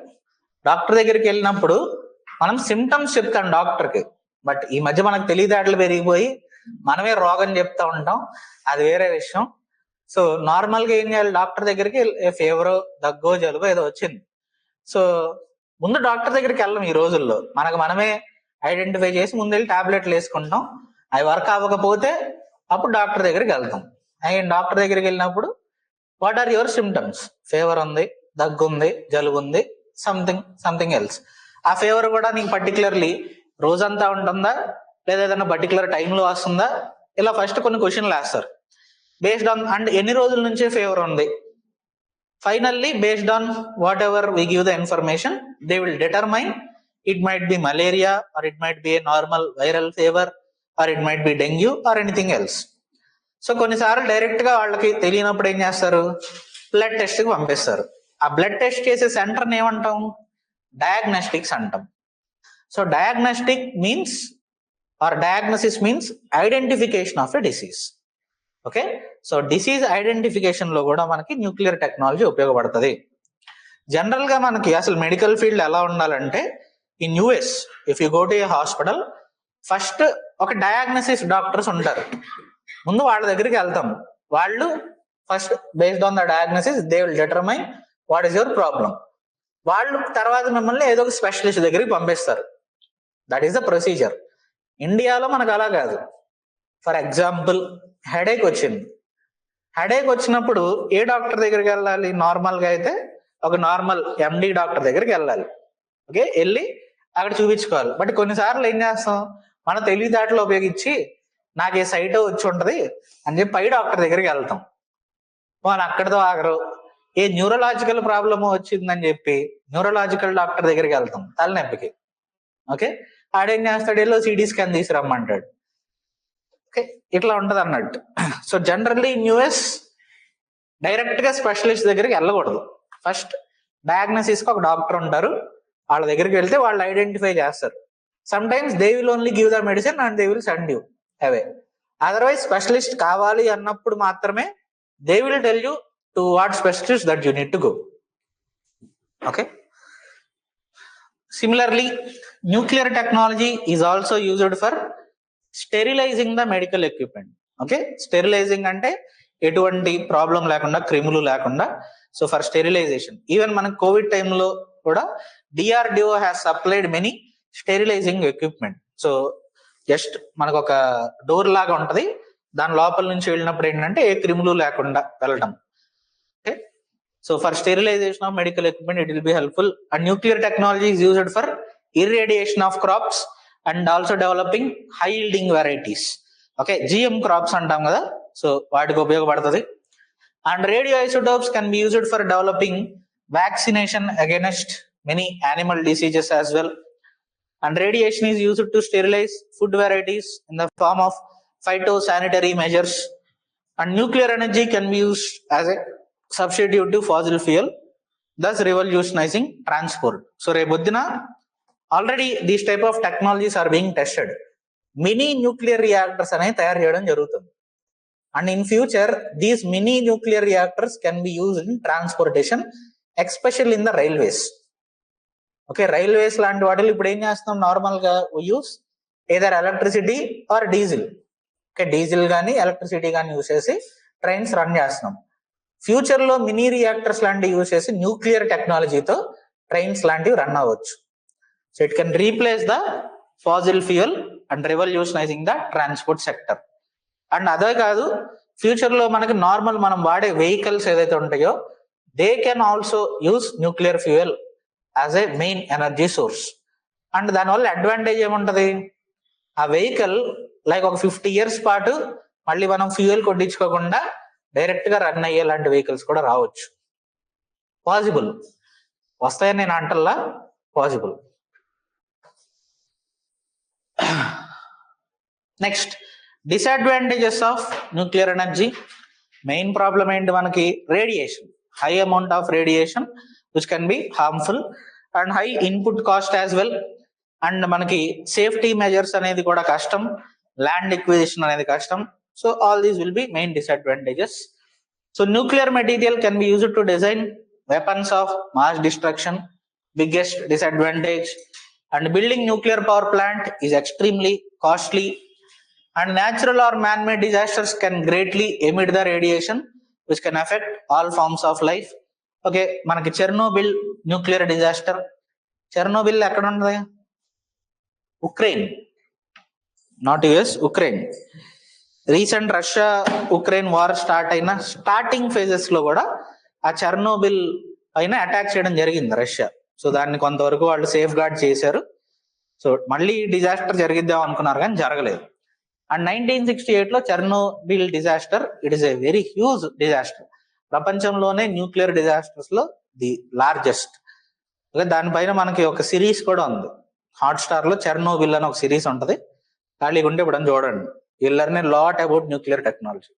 doctor దగ్గరికి వెళ్ళినప్పుడు మనం symptoms చెప్తాం డాక్టర్కి. బట్ ఈ మధ్య మనకు తెలివితేటలు పెరిగిపోయి మనమే రోగం చెప్తా ఉంటాం, అది వేరే విషయం. సో నార్మల్ గా ఏం చేయాలి? డాక్టర్ దగ్గరికి ఫీవర్, దగ్గో, జలుబు ఏదో వచ్చింది. సో ముందు డాక్టర్ దగ్గరికి వెళ్ళం ఈ రోజుల్లో, మనకు మనమే ఐడెంటిఫై చేసి ముందు వెళ్ళి టాబ్లెట్లు వేసుకుంటాం. అవి వర్క్ అవ్వకపోతే అప్పుడు డాక్టర్ దగ్గరికి వెళ్తాం. అండ్ డాక్టర్ దగ్గరికి వెళ్ళినప్పుడు what are your symptoms? Fever ఉంది, దగ్గు ఉంది, జలుబు ఉంది, సంథింగ్ ఎల్స్. ఆ ఫీవర్ కూడా నీకు పర్టికులర్లీ రోజంతా ఉంటుందా, లేదా ఏదైనా పర్టికులర్ టైంలో వస్తుందా? ఇలా ఫస్ట్ కొన్ని క్వశ్చన్లు వేస్తారు బేస్డ్ ఆన్, అండ్ ఎన్ని రోజుల నుంచే ఫీవర్ ఉంది. Finally based on whatever we give the information, they will determine it might be malaria, or it might be a normal viral fever, or it might be dengue, or anything else. So కొన్నిసార్లు direct గా వాళ్ళకి తెలియనప్పుడు ఏం చేస్తారు? Blood test కి పంపిస్తారు. ఆ blood test చేసే సెంటర్ని ఏమంటాం? డయాగ్నోస్టిక్స్ అంటాం. So diagnostic means, or diagnosis means identification of a disease. Okay, so disease identification లో కూడా మనకి న్యూక్లియర్ టెక్నాలజీ ఉపయోగపడుతుంది. జనరల్ గా మనకి అసలు మెడికల్ ఫీల్డ్ ఎలా ఉండాలంటే, in US if you go to A hospital, first ఒక డయాగ్నోసిస్ డాక్టర్స్ ఉంటారు. ముందు వాళ్ళ దగ్గరికి వెళ్తాం. వాళ్ళు first based on the diagnosis they will determine what is your problem. వాళ్ళు తర్వాత మిమ్మల్ని ఏదో ఒక స్పెషలిస్ట్ దగ్గరికి పంపిస్తారు. That is the procedure. ఇండియాలో మనకు అలా కాదు. ఫర్ ఎగ్జాంపుల్, హెడేక్ వచ్చింది. హెడేక్ వచ్చినప్పుడు ఏ డాక్టర్ దగ్గరికి వెళ్ళాలి? నార్మల్ గా అయితే ఒక నార్మల్ ఎండి డాక్టర్ దగ్గరికి వెళ్ళాలి. ఓకే, వెళ్ళి అక్కడ చూపించుకోవాలి. బట్ కొన్నిసార్లు ఏం చేస్తాం? మన తెలివితేటలు ఉపయోగించి నాకు ఏ సైటో వచ్చి ఉంటది అని చెప్పి పై డాక్టర్ దగ్గరికి వెళ్తాం. వాళ్ళు అక్కడితో ఆగరు. ఏ న్యూరలాజికల్ ప్రాబ్లమ్ వచ్చిందని చెప్పి న్యూరలాజికల్ డాక్టర్ దగ్గరికి వెళ్తాం తలనొప్పికి. ఓకే, ఆడేం చేస్తాడు? ఎల్లో సిటీ స్కాన్ తీసుకురమ్మంటాడు. ఓకే, ఇట్లా ఉంటది అన్నట్టు. So generally in US direct గా స్పెషలిస్ట్ దగ్గరికి వెళ్ళకూడదు. ఫస్ట్ డయాగ్నోసిస్ కి ఒక డాక్టర్ ఉంటారు, వాళ్ళ దగ్గరికి వెళ్తే వాళ్ళు ఐడెంటిఫై చేస్తారు. Some times they will only give the medicine and they will send you away. Otherwise specialist కావాలి అన్నప్పుడు మాత్రమే they will tell you to what specialist that you need to go. Okay. Similarly, nuclear technology is also used for sterilizing the medical equipment. Okay, sterilizing అంటే ఎటువంటి problem లేకుండా, క్రిములు లేకుండా. So for sterilisation, even మన Covid టైంలో కూడా DRDO has supplied many sterilising equipment. So just మనకు ఒక డోర్ లాగా ఉంటది, దాని లోపల నుంచి వెళ్ళినప్పుడు ఏంటంటే ఏ క్రిములు లేకుండా వెళ్ళటం. Okay, so for sterilization of medical equipment it will be helpful. And nuclear technology is used for irradiation of crops and also developing high yielding varieties. Okay, GM crops antam kada, so vaatiki upayogapadathadi. And radioisotopes can be used for developing vaccination against many animal diseases as well. And radiation is used to sterilize food varieties in the form of phytosanitary measures. And nuclear energy can be used as a substitute to fossil fuel, thus revolutionizing transport. So rebodina already these type of technologies are being tested. Mini nuclear reactors ane tayar cheyadam jarugutundi, and in future these mini nuclear reactors can be used in transportation, especially in the railways. Okay, railways లాంటి వాటిలో ఇప్పుడు ఏం చేస్తాం, normal గా use either electricity or diesel. Okay, diesel కానీ electricity కానీ use చేసి trains run చేస్తున్నాం. ఫ్యూచర్ లో మినీ రియాక్టర్స్ లాంటివి యూజ్ చేసి న్యూక్లియర్ టెక్నాలజీతో ట్రైన్స్ లాంటివి రన్ అవ్వచ్చు. So it can replace the fossil fuel and revolutionising the transport sector. And అదే కాదు, ఫ్యూచర్ లో మనకి నార్మల్ మనం వాడే వెహికల్స్ ఏదైతే ఉంటాయో they can also use nuclear fuel as a main energy source. And దానివల్ల అడ్వాంటేజ్ ఏముంటది, ఆ వెహికల్ లైక్ ఒక 50 years పాటు మళ్ళీ మనం ఫ్యూయల్ కొట్టించుకోకుండా డైరెక్ట్ గా రన్ అయ్యే లాంటి వెహికల్స్ కూడా రావచ్చు. పాసిబుల్, వస్తాయని నేను అంటల్లా, possible. Next, disadvantages of nuclear energy. Main problem ఏంటి మనకి, radiation, high amount of radiation which can be harmful and high input cost as well. And మనకి సేఫ్టీ మెజర్స్ అనేది కూడా కష్టం, ల్యాండ్ ఎక్విజిషన్ అనేది కష్టం. So all these will be main disadvantages. So nuclear material can be used to design weapons of mass destruction, biggest disadvantage. And building nuclear power plant is extremely costly. And natural or man-made disasters can greatly emit the radiation which can affect all forms of life. Okay, manaki Chernobyl nuclear disaster. Chernobyl ekkada untadi? Ukraine, not US, Ukraine. Recent Russia Ukraine war start అయిన starting phases లో కూడా ఆ Chernobyl పైన attack చేయడం జరిగింది Russia. So దాన్ని కొంతవరకు వాళ్ళు సేఫ్ గార్డ్ చేశారు. సో మళ్ళీ డిజాస్టర్ జరిగిద్దాం అనుకున్నారు కానీ జరగలేదు. అండ్ 1968 లో Chernobyl disaster, it is a very huge disaster, ప్రపంచంలోనే న్యూక్లియర్ డిజాస్టర్స్ లో ది లార్జెస్ట్. దానిపైన మనకి ఒక సిరీస్ కూడా ఉంది, హాట్ స్టార్ లో చెర్నోబిల్ అని ఒక సిరీస్ ఉంటది, ఖాళీగా ఉంటే ఇప్పుడు చూడండి. You learn a lot about nuclear technology.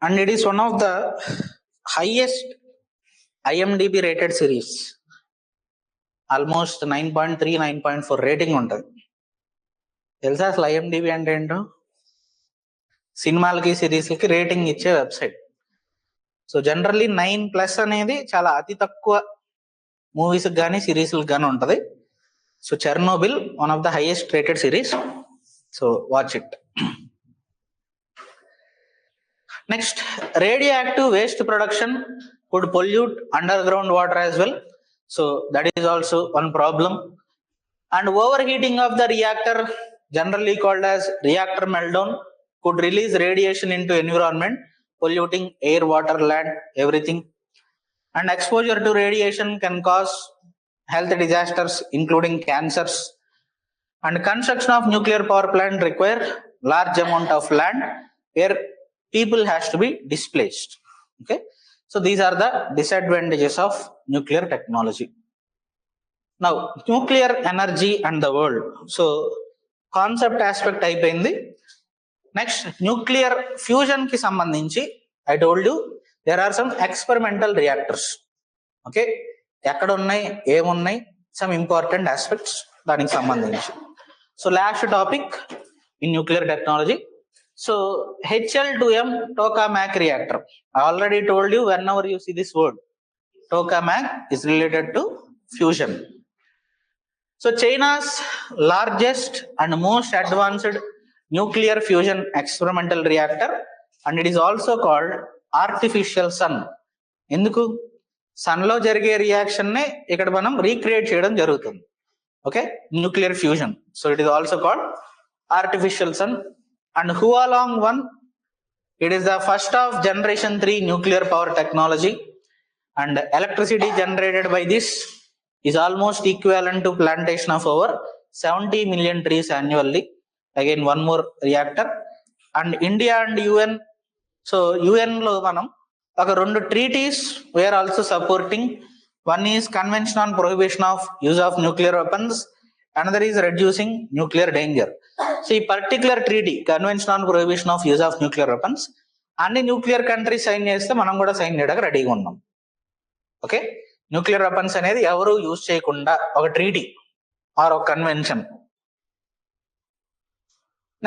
And it is one of the highest IMDb rated series. Almost 9.3, 9.4 rating ఉంటుంది. తెలుసా అసలు ఐఎండిబి అంటే ఏంటో? సినిమాలకి సిరీస్లకి రేటింగ్ ఇచ్చే వెబ్సైట్. సో జనరల్లీ 9+ అనేది చాలా అతి తక్కువ మూవీస్ కానీ సిరీస్లకు కానీ ఉంటుంది. So Chernobyl one of the highest rated series. So watch it. Next, radio active waste production could pollute under ground water as well. So that is also one problem. And overheating of the reactor, generally called as reactor meltdown, could release radiation into environment, polluting air, water, land, everything. And exposure to radiation can cause health disasters including cancers. And construction of nuclear power plant require large amount of land where people has to be displaced. Okay, so these are the disadvantages of nuclear technology. Now, nuclear energy and the world. So concept aspect అయిపోయింది. Next nuclear fusion కి సంబంధించి I told you there are some experimental reactors. Okay, ఎక్కడ ఉన్నాయి, ఏమున్నాయి, some important aspects దానికి సంబంధించి. So last topic in nuclear technology. So HL2M tokamak reactor. I already told you whenever you see this word, tokamak is related to fusion. So China's largest and most advanced nuclear fusion experimental reactor, and it is also called artificial sun. ఎందుకు? Sun లో జరిగే reaction నే ఇక్కడ మనం recreate చేయడం జరుగుతుంది. Okay, nuclear fusion. So it is also called artificial sun. And Hualong 1, it is the first of generation 3 nuclear power technology, and electricity generated by this is almost equivalent to plantation of over 70 million trees annually. Again, one more reactor. And India and UN, so UN lo manam oka rendu treaties we are also supporting. One is Convention on Prohibition of Use of Nuclear Weapons, another is Reducing Nuclear Danger. So ఈ particular treaty, convention on prohibition of use of nuclear weapons, అన్ని nuclear countries sign చేస్తే మనం కూడా sign చేయడానికి రెడీగా ఉన్నాం. Okay, nuclear weapons అనేది ఎవరు యూజ్ చేయకుండా ఒక ట్రీటీ ఆర్ ఒక convention.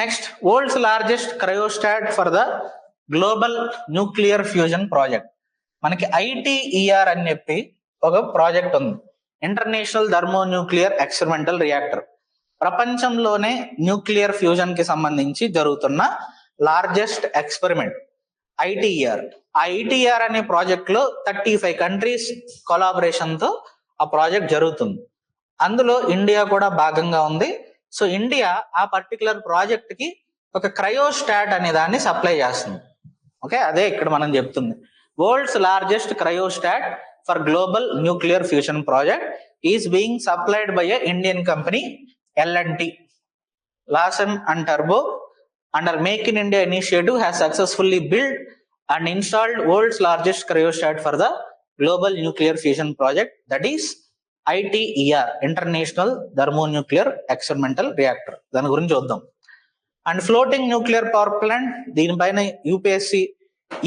Next, world's largest cryostat for the global nuclear fusion project. మనకి ITER అని చెప్పి ఒక ప్రాజెక్ట్ ఉంది, international thermonuclear experimental reactor. ప్రపంచంలోనే న్యూక్లియర్ ఫ్యూజన్ కి సంబంధించి జరుగుతున్న లార్జెస్ట్ ఎక్స్పెరిమెంట్ ITER. ఆ ITER అనే ప్రాజెక్ట్ లో 35 కంట్రీస్ కొలాబరేషన్ తో ఆ ప్రాజెక్ట్ జరుగుతుంది. అందులో ఇండియా కూడా భాగంగా ఉంది. సో ఇండియా ఆ పర్టికులర్ ప్రాజెక్ట్ కి ఒక క్రయోస్టాట్ అనే దాన్ని సప్లై చేస్తుంది. ఓకే, అదే ఇక్కడ మనం చెప్తుంది. World's largest cryostat for global nuclear fusion project is being supplied by a Indian company L&T. Larsen and Turbo under Make in India initiative has successfully built and installed world's largest cryostat for the global nuclear fusion project, that is ITER, International Thermonuclear Experimental Reactor. దాని గురించి చూద్దాం. And floating nuclear power plant, దీనిపైన UPSC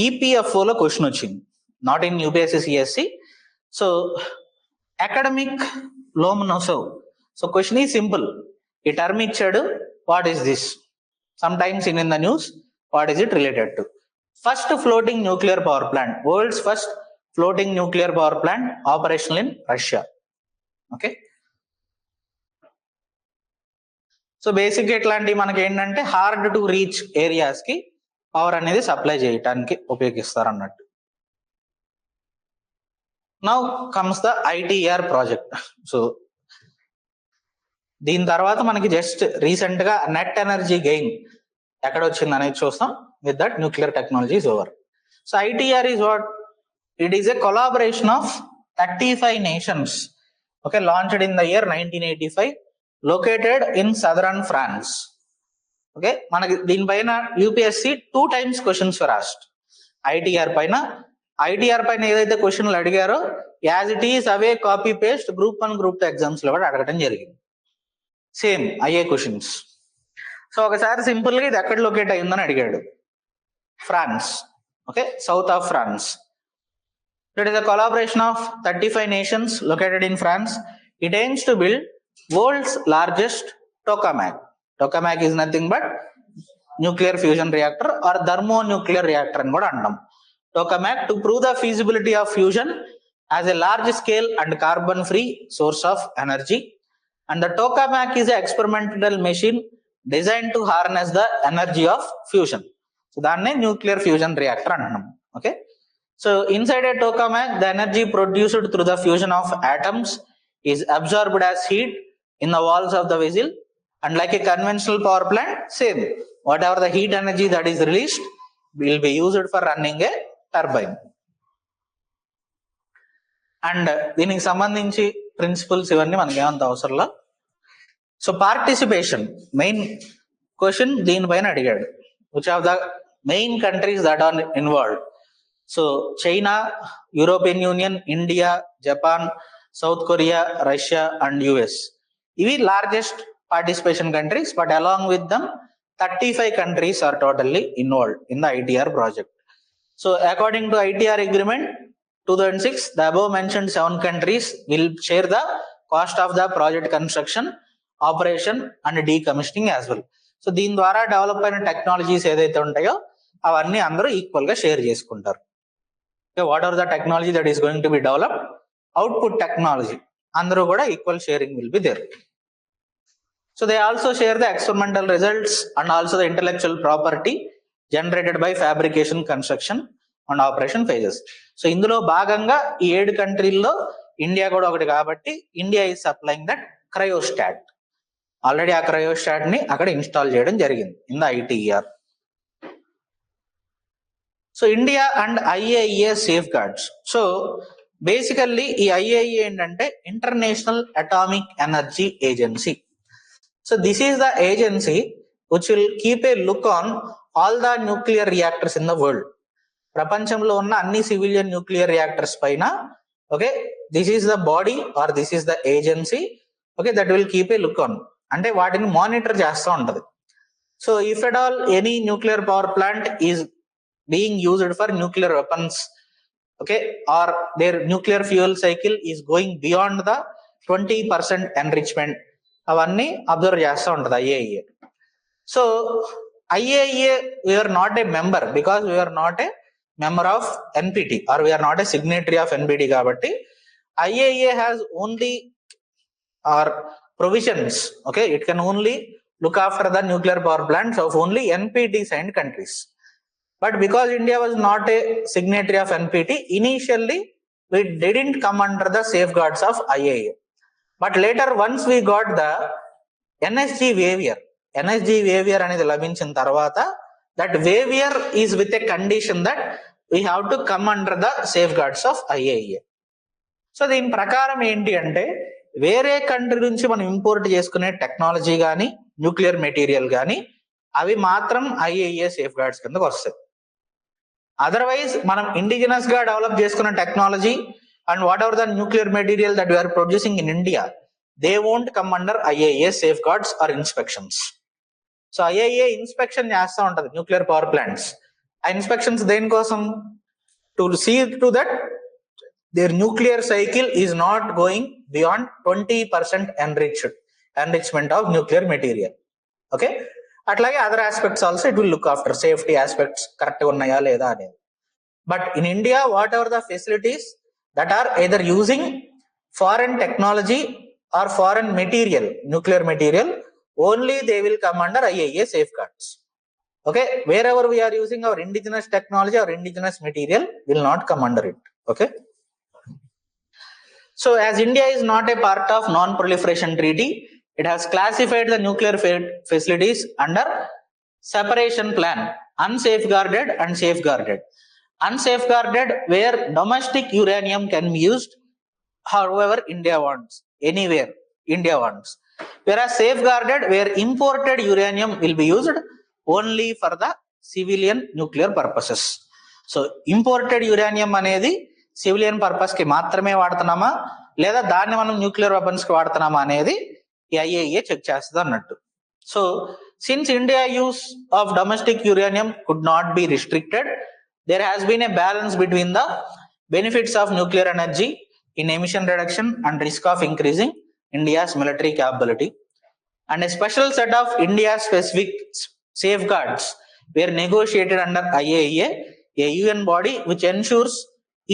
EPFO లో question వచ్చింది, not in UPSC CSC. So Akademik Lomonosov. So question is simple. ఈ term ఇచ్చాడు, what is this? Sometimes in the news, what is it related to? First floating nuclear power plant, world's first floating nuclear power plant operational in Russia. Okay, so basic ఇట్లాంటివి మనకి ఏంటంటే hard to reach areas కి power అనేది supply చేయడానికి ఉపయోగిస్తారు అన్నట్టు. Now comes the ITER project. So దీని తర్వాత మనకి జస్ట్ రీసెంట్ గా నెట్ ఎనర్జీ గెయిన్ ఎక్కడ వచ్చింది అనేది చూస్తాం. With that nuclear technology is over. So ITER is what? It is a collaboration of 35 nations. Okay, launched in the year 1985, located in southern France. Okay, మనకి దీనిపైన UPSC 2 times questions were asked. ITER పైన ఏదైతే క్వశ్చన్లు అడిగారో as it is అవే copy paste group 1 group 2 exams లో కూడా అడగడం జరిగింది. సేమ్ అయ్యే క్వశ్చన్స్. సో ఒకసారి సింపుల్ గా ఇది ఎక్కడ లొకేట్ అయిందని అడిగాడు. France. Okay, south of France. It is a collaboration of 35 nations located in France. It aims to build world's largest tokamak. Tokamak is nothing but nuclear fusion reactor or thermonuclear reactor అని కూడా అంటాం. Tokamak to prove the feasibility of fusion as a large scale and carbon free source of energy. And the tokamak is an experimental machine designed to harness the energy of fusion. So దాన్నే nuclear fusion reactor అంటున్నాం. Okay, so inside a tokamak, the energy produced through the fusion of atoms is absorbed as heat in the walls of the vessel, and like a conventional power plant, same, whatever the heat energy that is released will be used for running a turbine. And దీనికి సంబంధించి principles ఇవన్నీ మనకి ఏమంత అవసరంలో. So participation main question దీనిపైన అడిగాడు. Which of the main countries that are involved? So China, European Union, India, Japan, South Korea, Russia and US. ఇవి largest participation countries. But along with them 35 countries are totally involved in the ITR project. So according to ITR agreement 2006, the above mentioned 7 countries will share the cost of the project construction, operation and decommissioning as well. So దీని ద్వారా develop అయిన technologies ఏదైతే ఉంటాయో అవన్నీ అందరూ equal గా share చేసుకుంటారు. What are the technology that is going to be developed, output technology అందరూ కూడా equal sharing will be there. So they also share the experimental results and also the intellectual property generated by fabrication, construction and operation phases. So ఇందులో భాగంగా ఈ 7 కంట్రీల్లో India కూడా ఒకటి కాబట్టి India is supplying that cryostat. Already ఆ cryostat ని అక్కడ ఇన్స్టాల్ చేయడం జరిగింది in the ITER. So India and IAEA safeguards. So basically ఈ IAEA ఏంటంటే international atomic energy agency. So this is the agency which will keep a look on all the nuclear reactors in the world. ప్రపంచంలో ఉన్న అన్ని civilian nuclear reactors పైన okay this is the body or this is the agency okay that will keep a look on, అంటే వాటిని monitor చేస్తూ ఉంటది. So if at all any nuclear power plant is being used for nuclear weapons okay or there nuclear fuel cycle is going beyond the 20% enrichment, అవన్నీ observe చేస్తూ ఉంటది IAEA. So IAEA we are not a member because we are not a member of NPT or we are not a signatory of NPT కాబట్టి IAEA has only or provisions okay it can only look after the nuclear power plants of only NPT signed countries. But because India was not a signatory of NPT, initially we didn't come under the safeguards of IAEA. But later once we got the NSG waiver అనేది లభించిన తర్వాత that waiver is with a condition that we have to come under the safeguards of IAEA. So దీని ప్రకారం ఏంటి అంటే వేరే country నుంచి మనం ఇంపోర్ట్ చేసుకునే టెక్నాలజీ కానీ న్యూక్లియర్ మెటీరియల్ కానీ అవి మాత్రం IAEA సేఫ్ గార్డ్స్ కిందకు వస్తాయి. అదర్వైజ్ మనం ఇండిజినస్ గా డెవలప్ చేసుకున్న technology and whatever the nuclear material that we are producing in India they won't come under IAEA safeguards or inspections. So IAEA inspection చేస్తూ ఉంటది న్యూక్లియర్ పవర్ ప్లాంట్స్. ఆ inspections దేనికోసం? To see to that their nuclear cycle is not going beyond 20% enrichment of nuclear material. Okay, అట్లాగే other aspects also it will look after safety aspects కరెక్ట్గా ఉన్నాయా లేదా అనేది. But in India what ever the facilities that are either using foreign technology or foreign material, nuclear material, only they will come under IAEA safeguards. Okay, wherever we are using our indigenous technology or indigenous material will not come under it. Okay, so as India is not a part of non-proliferation treaty, it has classified the nuclear facilities under separation plan, unsafeguarded and safeguarded. Unsafeguarded where domestic uranium can be used however India wants, anywhere India wants. Whereas safeguarded where imported uranium will be used only for the civilian nuclear purposes. So imported uranium అనేది civilian purpose కి మాత్రమే వాడుతున్నామా లేదా దాన్ని మనం nuclear weapons కి వాడుతున్నామా అనేది IAEA check చేస్తుంది అన్నట్టు. So since India use of domestic uranium could not be restricted, there has been a balance between the benefits of nuclear energy in emission reduction and risk of increasing India's military capability, and a special set of India specific safeguards were negotiated under IAEA, a UN body which ensures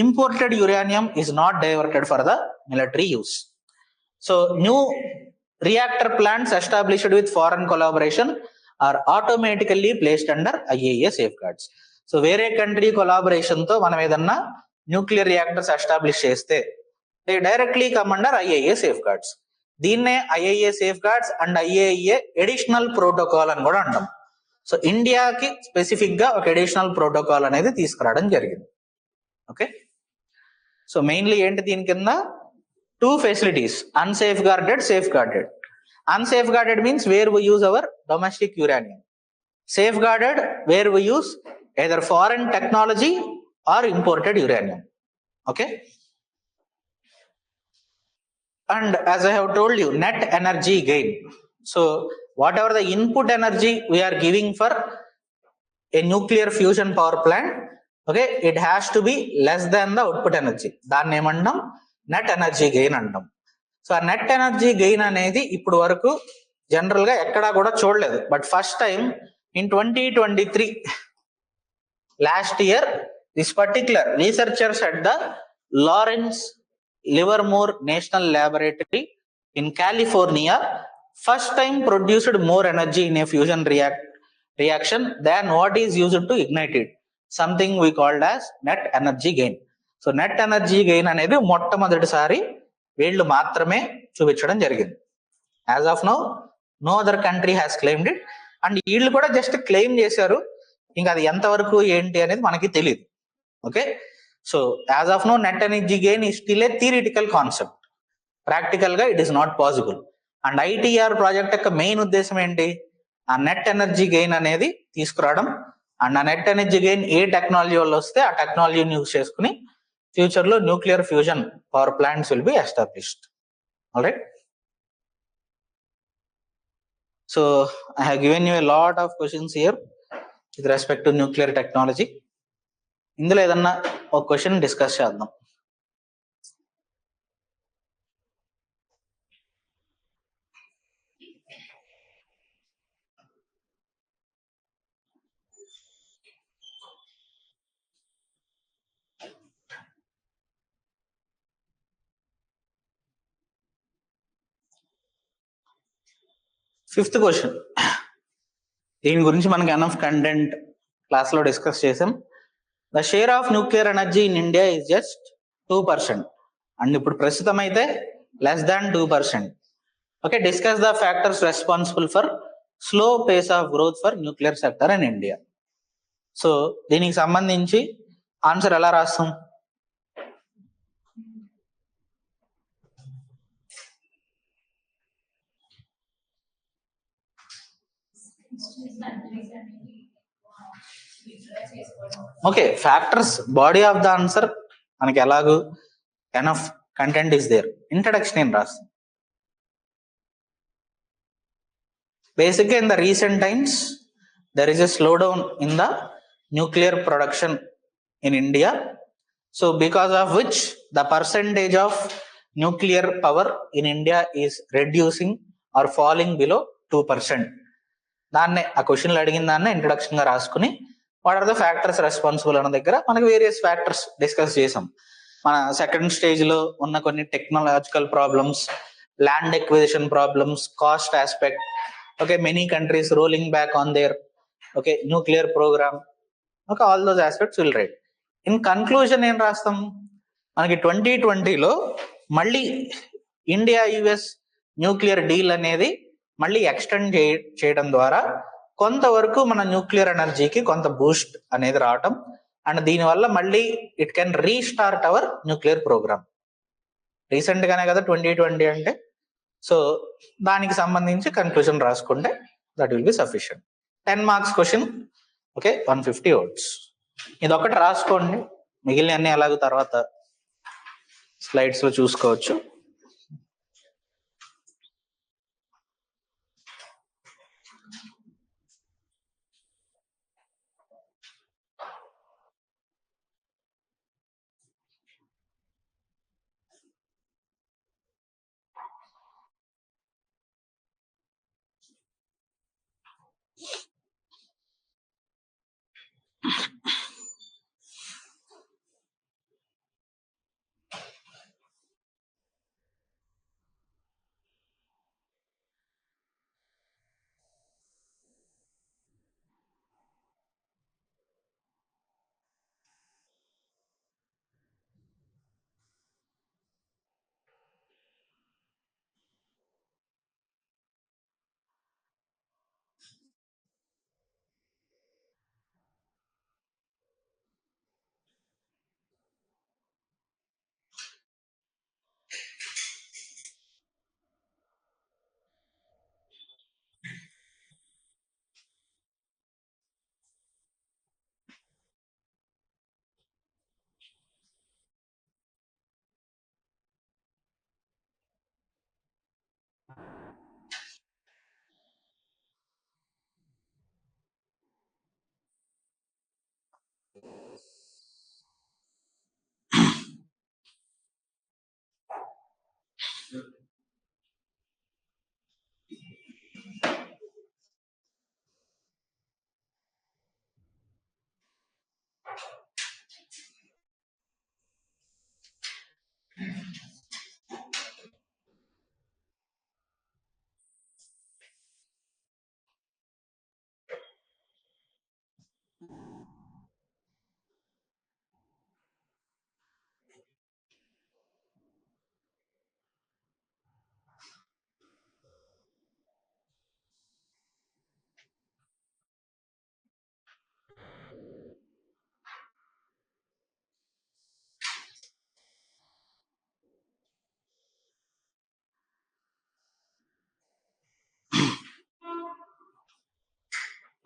imported uranium is not diverted for the military use. So new reactor plants established with foreign collaboration are automatically placed under IAEA safeguards. So వేరే country collaboration తో మనం ఏదన్నా nuclear reactors establish చేస్తే they directly come under IAEA safeguards. దీన్నే IAEA safe guards and IAEA additional protocol అని కూడా అంటాం. So ఇండియాకి స్పెసిఫిక్ గా ఒక ఎడిషనల్ ప్రోటోకాల్ అనేది తీసుకురావడం జరిగింది. ఓకే, సో మెయిన్లీ ఏంటి దీని కింద 2 facilities, unsafeguarded, safeguarded. Unsafeguarded means where we use our domestic uranium, safeguarded where we use either foreign technology or imported uranium. Okay, and as I have told you, net energy gain. So whatever the input energy we are giving for a nuclear fusion power plant, okay, it has to be less than the output energy. దాన్ని ఏమంటాం, net energy gain అంటాం. So ఆ net energy gain అనేది ఇప్పుడు వరకు general గా ఎక్కడా కూడా చూడలేదు. But first time in 2023 last year this particular researchers at the Lawrence Livermore national laboratory in California first time produced more energy in a fusion reaction than what is used to ignite it, something we called as net energy gain. So net energy gain అనేది మొట్టమొదటిసారి వీళ్ళు మాత్రమే చూపించడం జరిగింది. As of now no other country has claimed it. And వీళ్ళు కూడా just claim చేశారు, ఇంకా అది ఎంతవరకు ఏంటి అనేది మనకి తెలియదు. Okay, so as of no net energy gain ఈ still a theoretical concept, practical గా it is not possible. And ITER project యొక్క మెయిన్ ఉద్దేశం ఏంటి, ఆ నెట్ ఎనర్జీ గెయిన్ అనేది తీసుకురావడం. అండ్ ఆ నెట్ ఎనర్జీ గెయిన్ ఏ టెక్నాలజీ వల్ల వస్తే ఆ టెక్నాలజీని యూజ్ చేసుకుని ఫ్యూచర్ లో nuclear fusion power plants will be established. Alright, so I have given you a lot of questions here with respect to nuclear technology. ఇందులో ఏదన్నా ఒక క్వశ్చన్ డిస్కస్ చేద్దాం. ఫిఫ్త్ క్వశ్చన్, దీని గురించి మనకి ఎనఫ్ కంటెంట్ క్లాస్ లో discuss చేసాం. The share of nuclear energy in India is just 2%. And ఇప్పుడు ప్రస్తుతం అయితే less than 2%. Okay, discuss the factors responsible for slow pace of growth for nuclear sector in India. So దీనికి సంబంధించి answer ఎలా రాస్తాం? Okay, factors body of the answer మనకి ఎలాగూ enough content is there. Introduction ఏం రాస్తాం? బేసిక్గా in the recent times there is a slowdown in the nuclear production in India. So because of which the percentage of nuclear power in India is reducing or falling below 2%. దాన్నే ఆ క్వశ్చన్లు అడిగిన దాన్నే introduction గా రాసుకుని what are the factors responsible అన్న దగ్గర మనకి వేరియస్ ఫ్యాక్టర్స్ డిస్కస్ చేసాం. మన సెకండ్ స్టేజ్ లో ఉన్న కొన్ని technological problems, land acquisition problems, cost aspect, okay, many countries rolling back on their okay nuclear program, okay, all those aspects will write. In conclusion ఏం రాస్తాం? మనకి 2020లో మళ్ళీ ఇండియా యుఎస్ న్యూక్లియర్ డీల్ అనేది మళ్ళీ extend చేయడం ద్వారా కొంతవరకు మన న్యూక్లియర్ ఎనర్జీకి కొంత బూస్ట్ అనేది రావటం, అండ్ దీనివల్ల మళ్ళీ it can restart our nuclear program. Recent గానే కదా 2020 అంటే, సో దానికి సంబంధించి కన్క్లూజన్ రాసుకుంటే that will be sufficient. 10 marks question, okay, 150 words. ఇది ఒకటి రాసుకోండి, మిగిలిన అన్ని అలాగే తర్వాత స్లైడ్స్ లో చూసుకోవచ్చు.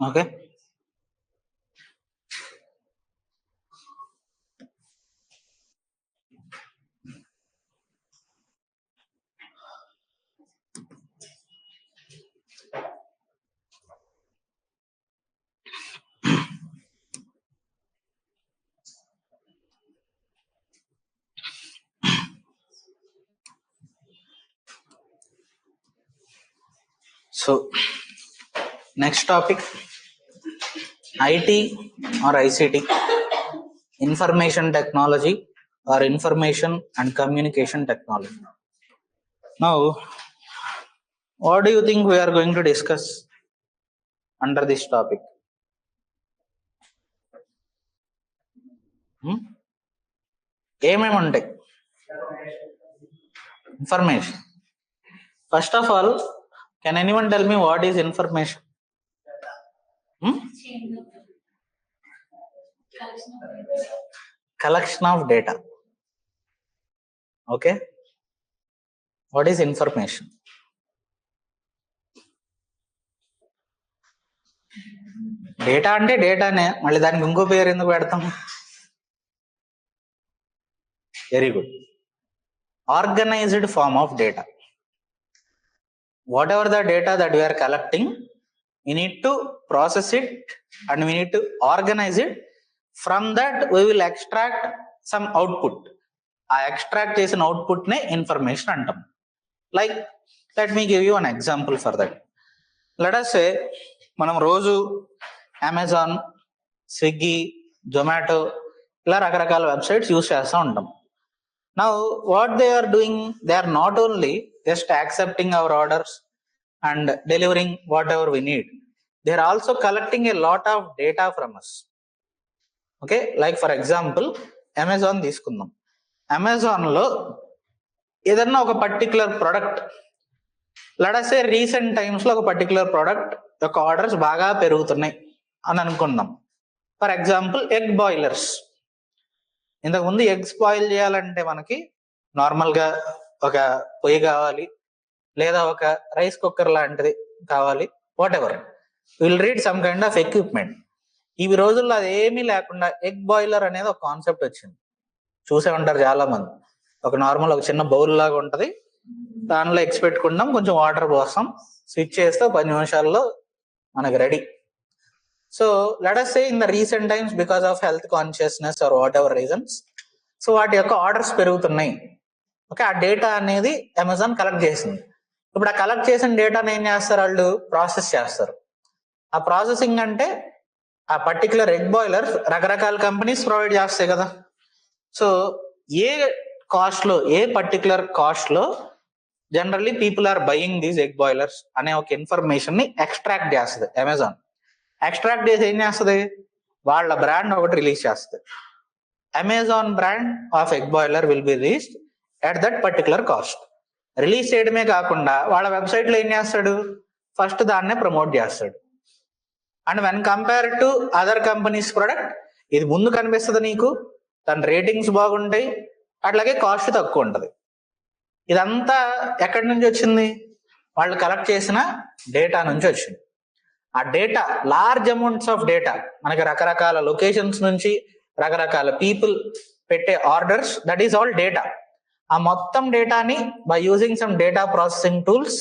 Okay. So next topic, IT or ICT, information technology or information and communication technology. Now, what do you think we are going to discuss under this topic? ఏమేమి ఉంటాయి? Information. First of all, can anyone tell me what is information? Collection of data. Okay. What is information? Data అంటే డేటానే, మళ్ళీ దానికి ఇంకో పేరు ఎందుకు పెడతాం? Very good. Organized form of data. Whatever the data that we are collecting, we need to process it and we need to organize it. From that we will extract some output. ఆ extract చేసిన output నే information అంటాం. Like let me give you an example for that. Let us say మనం రోజు Amazon, Swiggy, Zomato ఇలా రకరకాల websites use చేస్తూ ఉంటాం. Now what they are doing, they are not only just accepting our orders and delivering whatever we need, they are also collecting a lot of data from us. Okay, like for example Amazon తీసుకుందాం. Amazon లో ఏదన్నా ఒక particular product, let us say recent times లో ఒక particular product యొక్క orders బాగా పెరుగుతున్నాయి అని అనుకుందాం. For example egg boilers. ఇంతకుముందు ఎగ్స్ బాయిల్ చేయాలంటే మనకి నార్మల్గా ఒక పొయ్యి కావాలి, లేదా ఒక రైస్ కుక్కర్ లాంటిది కావాలి, what ever will read some kind of equipment. ఈ రోజుల్లో అది ఏమీ లేకుండా ఎగ్ బాయిలర్ అనేది ఒక కాన్సెప్ట్ వచ్చింది. చూసే ఉంటారు చాలా మంది. ఒక నార్మల్ ఒక చిన్న బౌల్ లాగా ఉంటది, దానిలో ఎగ్స్ పెట్టుకుంటాం, కొంచెం వాటర్ పోస్తాం, స్విచ్ చేస్తే 10 నిమిషాల్లో మనకి ready. So let us say in the recent times because of health consciousness or whatever reasons, so వాటి యొక్క ఆర్డర్స్ పెరుగుతున్నాయి. ఓకే, ఆ డేటా అనేది అమెజాన్ కలెక్ట్ చేసింది. ఇప్పుడు ఆ కలెక్ట్ చేసిన డేటాని ఏం చేస్తారు, వాళ్ళు ప్రాసెస్ చేస్తారు. ఆ ప్రాసెసింగ్ అంటే ఆ పర్టికులర్ ఎగ్ బాయిలర్ రకరకాల కంపెనీస్ ప్రొవైడ్ చేస్తాయి కదా. సో ఏ కాస్ట్ లో, ఏ పర్టికులర్ కాస్ట్ లో generally people are buying these egg boilers అనే ఒక ఇన్ఫర్మేషన్ ని ఎక్స్ట్రాక్ట్ చేస్తుంది అమెజాన్. ఎక్స్ట్రాక్ట్ చేసి ఏం చేస్తుంది, వాళ్ళ బ్రాండ్ ఒకటి రిలీజ్ చేస్తుంది. Amazon brand of egg boiler will be released at that particular cost. Release చేయడమే కాకుండా వాళ్ళ వెబ్సైట్ లో ఏం చేస్తాడు, ఫస్ట్ దాన్నే ప్రమోట్ చేస్తాడు. And when compare to other companies product, ఇది ముందు కనిపిస్తుంది నీకు, దాని రేటింగ్స్ బాగుంటాయి, అట్లాగే కాస్ట్ తక్కువ ఉంటుంది. ఇదంతా ఎక్కడి నుంచి వచ్చింది, వాళ్ళు కలెక్ట్ చేసిన డేటా నుంచి వచ్చింది. ఆ data large amounts of data, మనకి రకరకాల లొకేషన్స్ నుంచి రకరకాల పీపుల్ పెట్టే orders, that is all data. ఆ మొత్తం డేటాని by using some data processing tools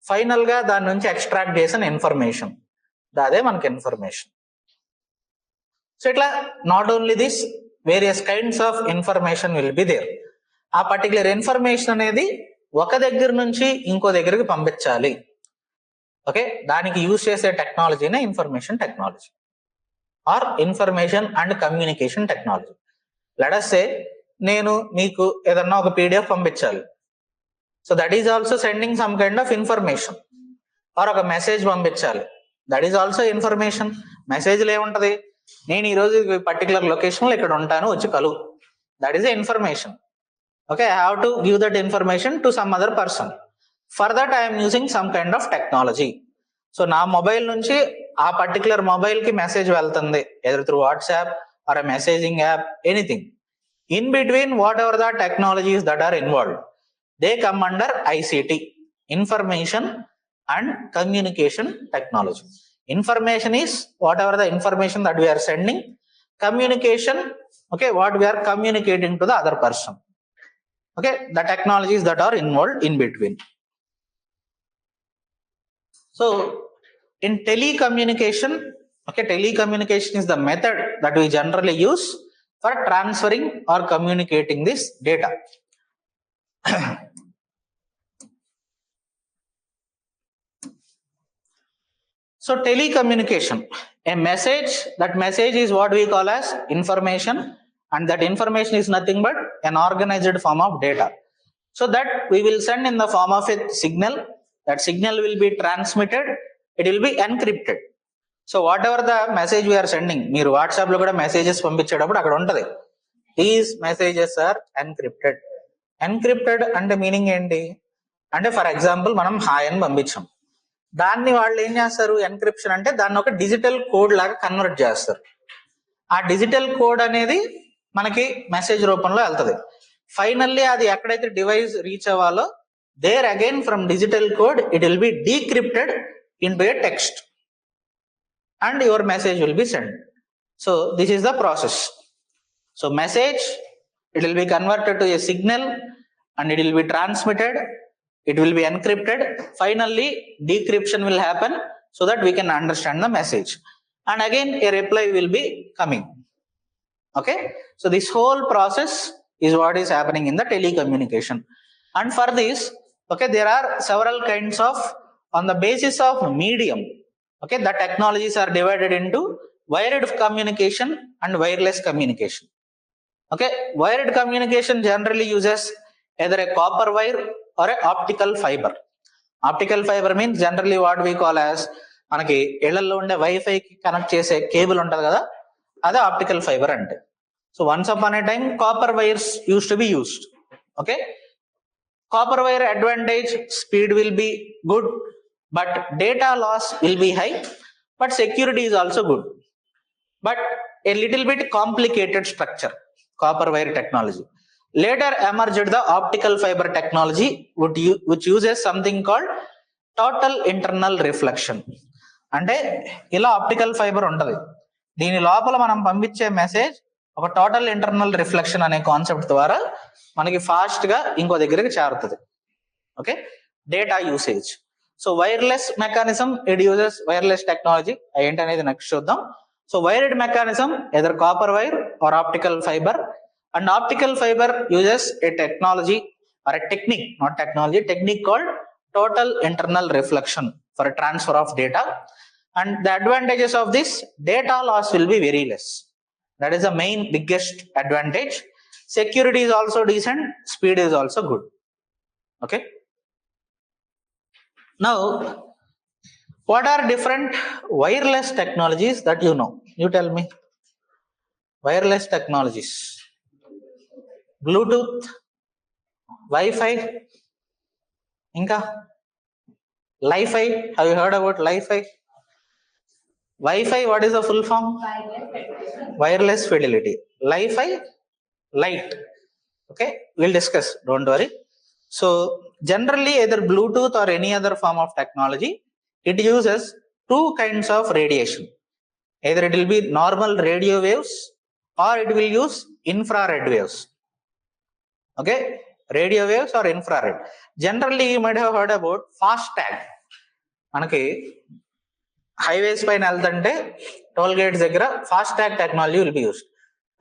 final గా దాని నుంచి ఎక్స్ట్రాక్ట్ చేసిన ఇన్ఫర్మేషన్, అదే మనకి ఇన్ఫర్మేషన్. సో ఇట్లా not only this, various kinds of information will be there. ఆ పర్టికులర్ ఇన్ఫర్మేషన్ అనేది ఒక దగ్గర నుంచి ఇంకో దగ్గరికి పంపించాలి. ఓకే, దానికి యూజ్ చేసే టెక్నాలజీనే information technology or information and communication technology. Let us say నేను మీకు ఏదన్నా ఒక పీడిఎఫ్ పంపించాలి. So that is also sending some kind of information. Or ఒక మెసేజ్ పంపించాలి, దట్ ఈస్ ఆల్సో ఇన్ఫర్మేషన్. మెసేజ్లో ఏముంటది, నేను ఈరోజు పర్టికులర్ లొకేషన్లో ఇక్కడ ఉంటాను, వచ్చి కలువు. That is a information. Okay, I have to give that information to some other person. For that I'm using some kind of technology. So నా మొబైల్ నుంచి ఆ పర్టికులర్ మొబైల్ కి మెసేజ్ వెళ్తుంది, either through WhatsApp or a messaging app, anything. In between whatever the technologies that are involved, they come under ICT, information and communication technology. Information is whatever the information that we are sending. Communication, okay, what we are communicating to the other person. Okay, the technologies that are involved in between. So in telecommunication, okay, telecommunication is the method that we generally use for transferring or communicating this data. So telecommunication, a message, that message is what we call as information, and that information is nothing but an organized form of data. So that we will send in the form of a signal, that signal will be transmitted, it will be encrypted. So whatever the message we are sending, మీరు WhatsApp లో కూడా messages పంపించేటప్పుడు అక్కడ ఉంటది, these messages are encrypted. Encrypted అంటే meaning ఏంటి అంటే, for example మనం hi అని పంపించాం, దాన్ని వాళ్ళు ఏం చేస్తారు, ఎన్క్రిప్షన్ అంటే దాన్ని ఒక డిజిటల్ కోడ్ లాగా కన్వర్ట్ చేస్తారు. ఆ డిజిటల్ కోడ్ అనేది మనకి మెసేజ్ రూపంలో వెళ్తుంది. ఫైనల్లీ అది ఎక్కడైతే డివైస్ రీచ్ అవ్వాలో, there again from digital code it will be decrypted into a text and your message will be send. So this is the process. So message, it will be converted to a signal and it will be transmitted, it will be encrypted, finally decryption will happen so that we can understand the message, and again a reply will be coming. Okay, so this whole process is what is happening in the telecommunication. And for this, okay, there are several kinds of, on the basis of medium, okay, the technologies are divided into wired communication and wireless communication. Okay, wired communication generally uses either a copper wire or a optical fiber. Optical fiber means generally what we call as, మనకి ఇళ్లలో ఉండే wifi కి connect చేసే cable ఉంటది కదా, అదే optical fibre అంటే. So once upon a time copper wires use to be used. Okay, copper wire advantage, speed will be good, but data loss will be high, but security is also good, but a little bit complicated structure. Copper wire technology. Later emerged the optical fiber technology, which uses something called total internal reflection. అంటే ఇలా optical fibre ఉంటది, దీని లోపల మనం పంపించే message ఒక total internal reflection అనే concept ద్వారా మనకి ఫాస్ట్ గా ఇంకో దగ్గరికి చేరుతుంది. Okay, data usage. So wireless mechanism, it uses wireless technology. ఏంటనేది నెక్స్ట్ చూద్దాం. So wired mechanism, either copper wire or optical fiber, and optical fiber uses a technology or a technique, not technology, technique called total internal reflection for a transfer of data. And the advantages of this, data loss will be very less. That is the main biggest advantage. Security is also decent, speed is also good. Okay. Now, what are different wireless technologies that you know? You tell me. Wireless technologies. Bluetooth, Wi-Fi, Inka, Li-Fi. Have you heard about Li-Fi? Wi-Fi, what is the full form? Wireless fidelity. Li-Fi, light. Okay, we'll discuss, don't worry. So generally either Bluetooth or any other form of technology, it uses two kinds of radiation. Either it will be normal radio waves or it will use infrared waves. Okay, radio waves or infrared. Generally you might have heard about FASTag. మనకి highways పైన వెళ్తుంటే toll gates దగ్గర FASTag technology will be used.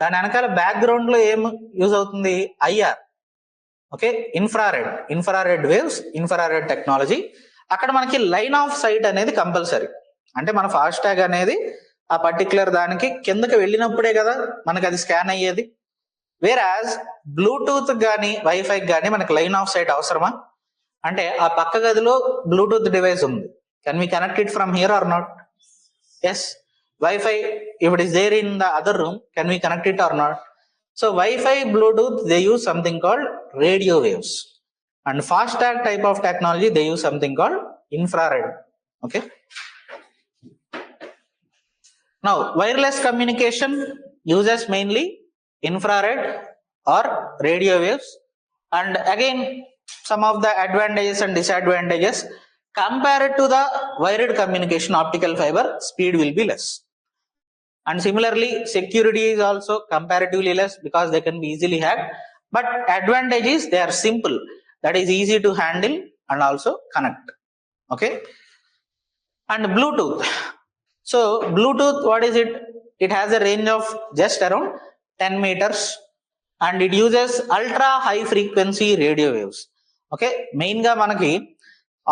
దాని వెనకాల background లో ఏం use అవుతుంది, IR. Okay, infrared waves, infrared technology. అక్కడ మనకి లైన్ ఆఫ్ సైట్ అనేది కంపల్సరీ. అంటే మన ఫాస్టాగ్ అనేది ఆ పర్టికులర్ దానికి కిందకి వెళ్ళినప్పుడే కదా మనకి అది స్కాన్ అయ్యేది. వేరాజ్ బ్లూటూత్ కానీ వైఫై కానీ మనకి లైన్ ఆఫ్ సైట్ అవసరమా? అంటే ఆ పక్క గదిలో బ్లూటూత్ డివైస్ ఉంది, can we connect it from here or not? Yes. Wifi if it is there in the other room, can we connect it or not? So Wi-Fi, Bluetooth, they use something called radio waves, and FASTag type of technology they use something called infrared. Okay, now wireless communication uses mainly infrared or radio waves, and again some of the advantages and disadvantages. Compared to the wired communication, optical fiber speed will be less, and similarly security is also comparatively less because they can be easily hacked. But advantage is they are simple, that is easy to handle and also connect. Okay, and Bluetooth. So Bluetooth, what is it? It has a range of just around 10 meters, and it uses ultra high frequency radio waves. Okay, main ga manaki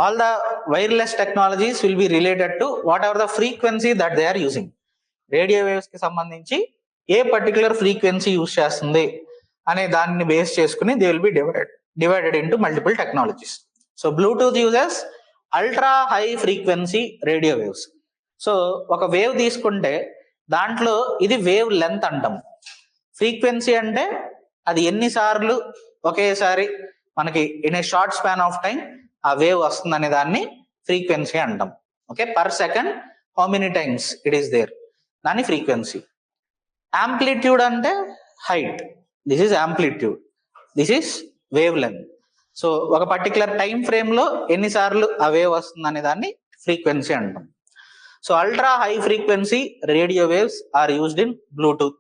all the wireless technologies will be related to whatever the frequency that they are using. Radio waves కి సంబంధించి ఏ particular frequency use చేస్తుంది అనే దాన్ని base చేసుకుని they will B divided into multiple technologies. So Bluetooth uses ultra high frequency radio waves. So ఒక wave తీసుకుంటే దాంట్లో ఇది వేవ్ లెంత్ అంటాం. ఫ్రీక్వెన్సీ అంటే అది ఎన్నిసార్లు ఒకేసారి మనకి in a short span of time ఆ వేవ్ వస్తుంది అనే దాన్ని ఫ్రీక్వెన్సీ అంటాం. Okay, per second how many times it is there, దాని ఫ్రీక్వెన్సీ. యాంప్లిట్యూడ్ అంటే height, this is amplitude, this is wavelength. So ఒక పర్టికులర్ టైం ఫ్రేమ్ లో ఎన్నిసార్లు ఆ వేవ్ వస్తుంది అనే దాన్ని ఫ్రీక్వెన్సీ అంటాం. So ultra high frequency radio waves are used in Bluetooth.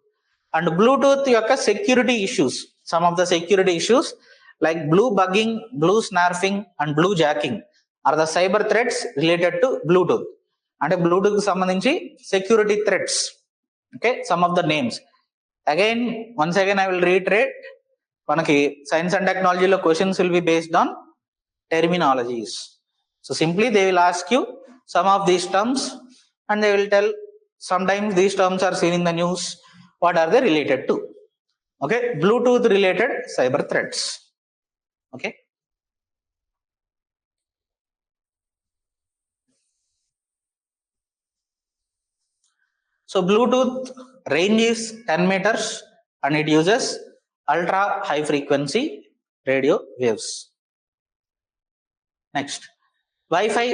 And Bluetooth యొక్క security issues, some of the security issues like blue bugging, blue snarfing and blue jacking are the cyber threats related to Bluetooth. అంటే Bluetooth కి సంబంధించి security threats. Okay, some of the names again once again I will reiterate. మనకి science and టెక్నాలజీలో questions will be based on terminologies. So simply they will ask you some of these terms and they will tell sometimes these terms are seen in the news, what are they related to. Okay, Bluetooth related cyber threats. Okay, so Bluetooth range is 10 meters and it uses ultra high frequency radio waves. Next, Wi-Fi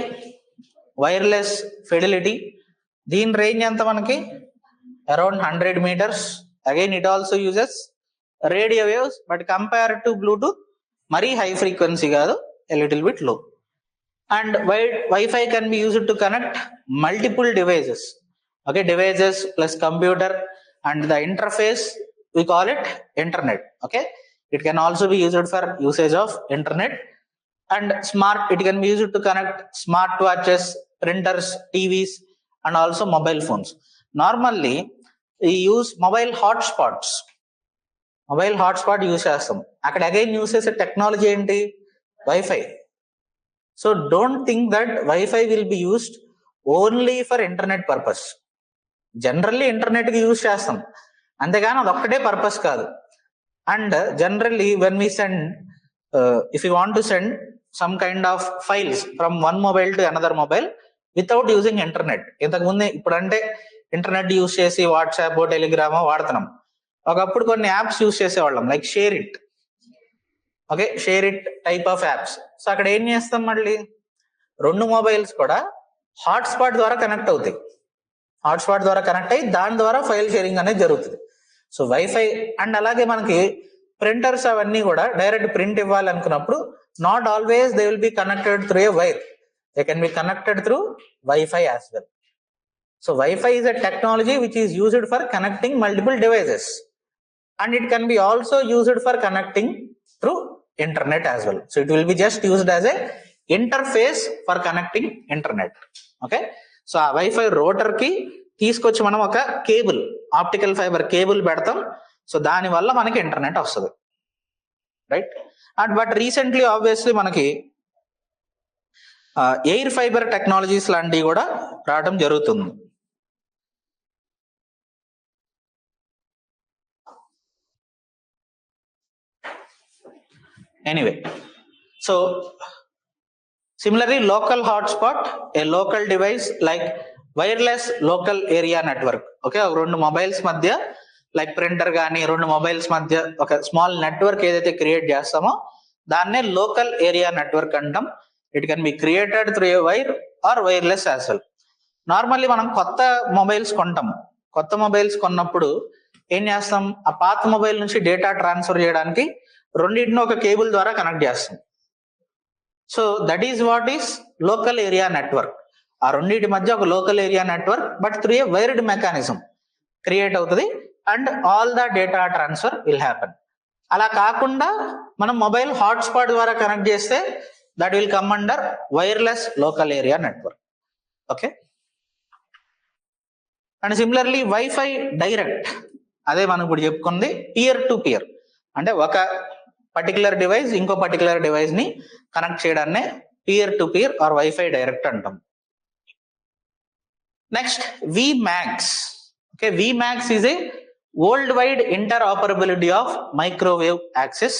wireless fidelity, దీని range ఎంత మనకి around 100 meters. Again it also uses radio waves, but compared to Bluetooth మరీ high frequency కాదు, a little bit low. And Wi-Fi can be used to connect multiple devices. Okay, devices plus computer, and the interface we call it internet. Okay, it can also be used for usage of internet. And it can be used to connect smart watches, printers, TVs and also mobile phones. Normally we use mobile hotspots. Mobile hotspot use చేస్తాం, అక్కడ again use చేసే technology ఏంటి? Wifi. So don't think that wifi will be used only for internet purpose. Generally internet కి use చేస్తాం, అంతేగాని అదొక్కటే purpose కాదు. And generally when we send, if you want to send some kind of files from one mobile to another mobile without using internet. ఇంతకుముందే ఇప్పుడంటే internet use చేసి WhatsApp, Telegram వాడుతున్నాం. ఒకప్పుడు కొన్ని యాప్స్ యూజ్ చేసేవాళ్ళం, like share it. Okay, share it type of apps. So అక్కడ ఏం చేస్తాం, మళ్ళీ రెండు మొబైల్స్ కూడా హాట్స్పాట్ ద్వారా కనెక్ట్ అవుతాయి. హాట్స్పాట్ ద్వారా కనెక్ట్ అయ్యి దాని ద్వారా ఫైల్ షేరింగ్ అనేది జరుగుతుంది. సో వైఫై అండ్ అలాగే మనకి ప్రింటర్స్ అవన్నీ కూడా డైరెక్ట్ ప్రింట్ ఇవ్వాలనుకున్నప్పుడు not always they will be connected through a wire, they can be connected through WiFi as well. So Wi-Fi is a technology which is used for connecting multiple devices, and it can be also used for connecting through internet as well. So it will be just used as a interface for connecting internet. Okay, so ఆ Wi-Fi router కి తీసుకొచ్చి మనం ఒక cable, optical fibre cable పెడతాం. So దాని వల్ల మనకి internet వస్తుంది, right? And but recently obviously మనకి ఎయిర్ ఫైబర్ టెక్నాలజీస్ లాంటివి కూడా రావడం జరుగుతుంది. Anyway, so similarly, local hotspot, a local device like wireless local area network. Okay, రెండు మొబైల్స్ మధ్య లైక్ ప్రింటర్ కానీ రెండు మొబైల్స్ మధ్య ఒక స్మాల్ నెట్వర్క్ ఏదైతే క్రియేట్ చేస్తామో దాన్నే లోకల్ ఏరియా నెట్వర్క్ అంటాం. It can be created through a wire or wireless as well. Normally మనం కొత్త మొబైల్స్ కొంటాము. కొత్త మొబైల్స్ కొన్నప్పుడు ఏం చేస్తాం, ఆ పాత మొబైల్ నుంచి డేటా ట్రాన్స్ఫర్ చేయడానికి రెండింటిని ఒక కేబుల్ ద్వారా కనెక్ట్ చేస్తాం. So that is what is local area network. ఆ రెండింటి మధ్య ఒక local area network but through a wired mechanism create అవుతుంది and all the data transfer will happen. అలా కాకుండా మనం మొబైల్ హాట్స్పాట్ ద్వారా కనెక్ట్ చేస్తే that will come under wireless local area network. Okay, and similarly WiFi direct, అదే మనం ఇప్పుడు చెప్పుకుంది పియర్ టు పియర్, అంటే ఒక పర్టికులర్ డివైస్ ఇంకో పర్టికులర్ డివైస్ ని connect చేయడాన్నే peer to peer or WiFi direct అంటాం. Next WiMAX. Okay, WiMAX is a worldwide interoperability of microwave access.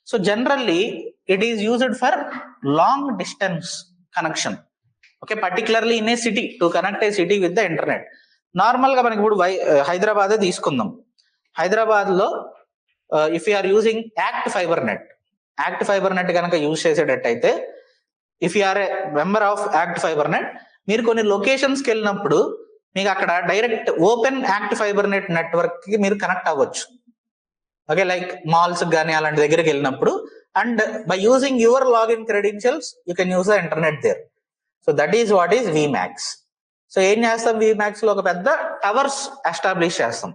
So generally it is used for long distance connection. Okay, particularly in a city to connect a city with the internet. Normal గా మనకి ఇప్పుడు హైదరాబాద్ తీసుకుందాం. హైదరాబాద్ లో if you are using ACT Fibernet కనుక యూజ్ చేసేటట్టయితే, if you are a member of ACT Fibernet, మీరు కొన్ని లొకేషన్స్కి వెళ్ళినప్పుడు మీకు అక్కడ direct open ACT fiber net network కి మీరు కనెక్ట్ అవ్వచ్చు. ఓకే, లైక్ మాల్స్ కానీ అలాంటి దగ్గరికి వెళ్ళినప్పుడు, and by using your login credentials you can use the internet there. So that is what is WiMAX. So ఏం చేస్తాం, విమాక్స్ లో ఒక పెద్ద టవర్స్ ఎస్టాబ్లిష్ చేస్తాం.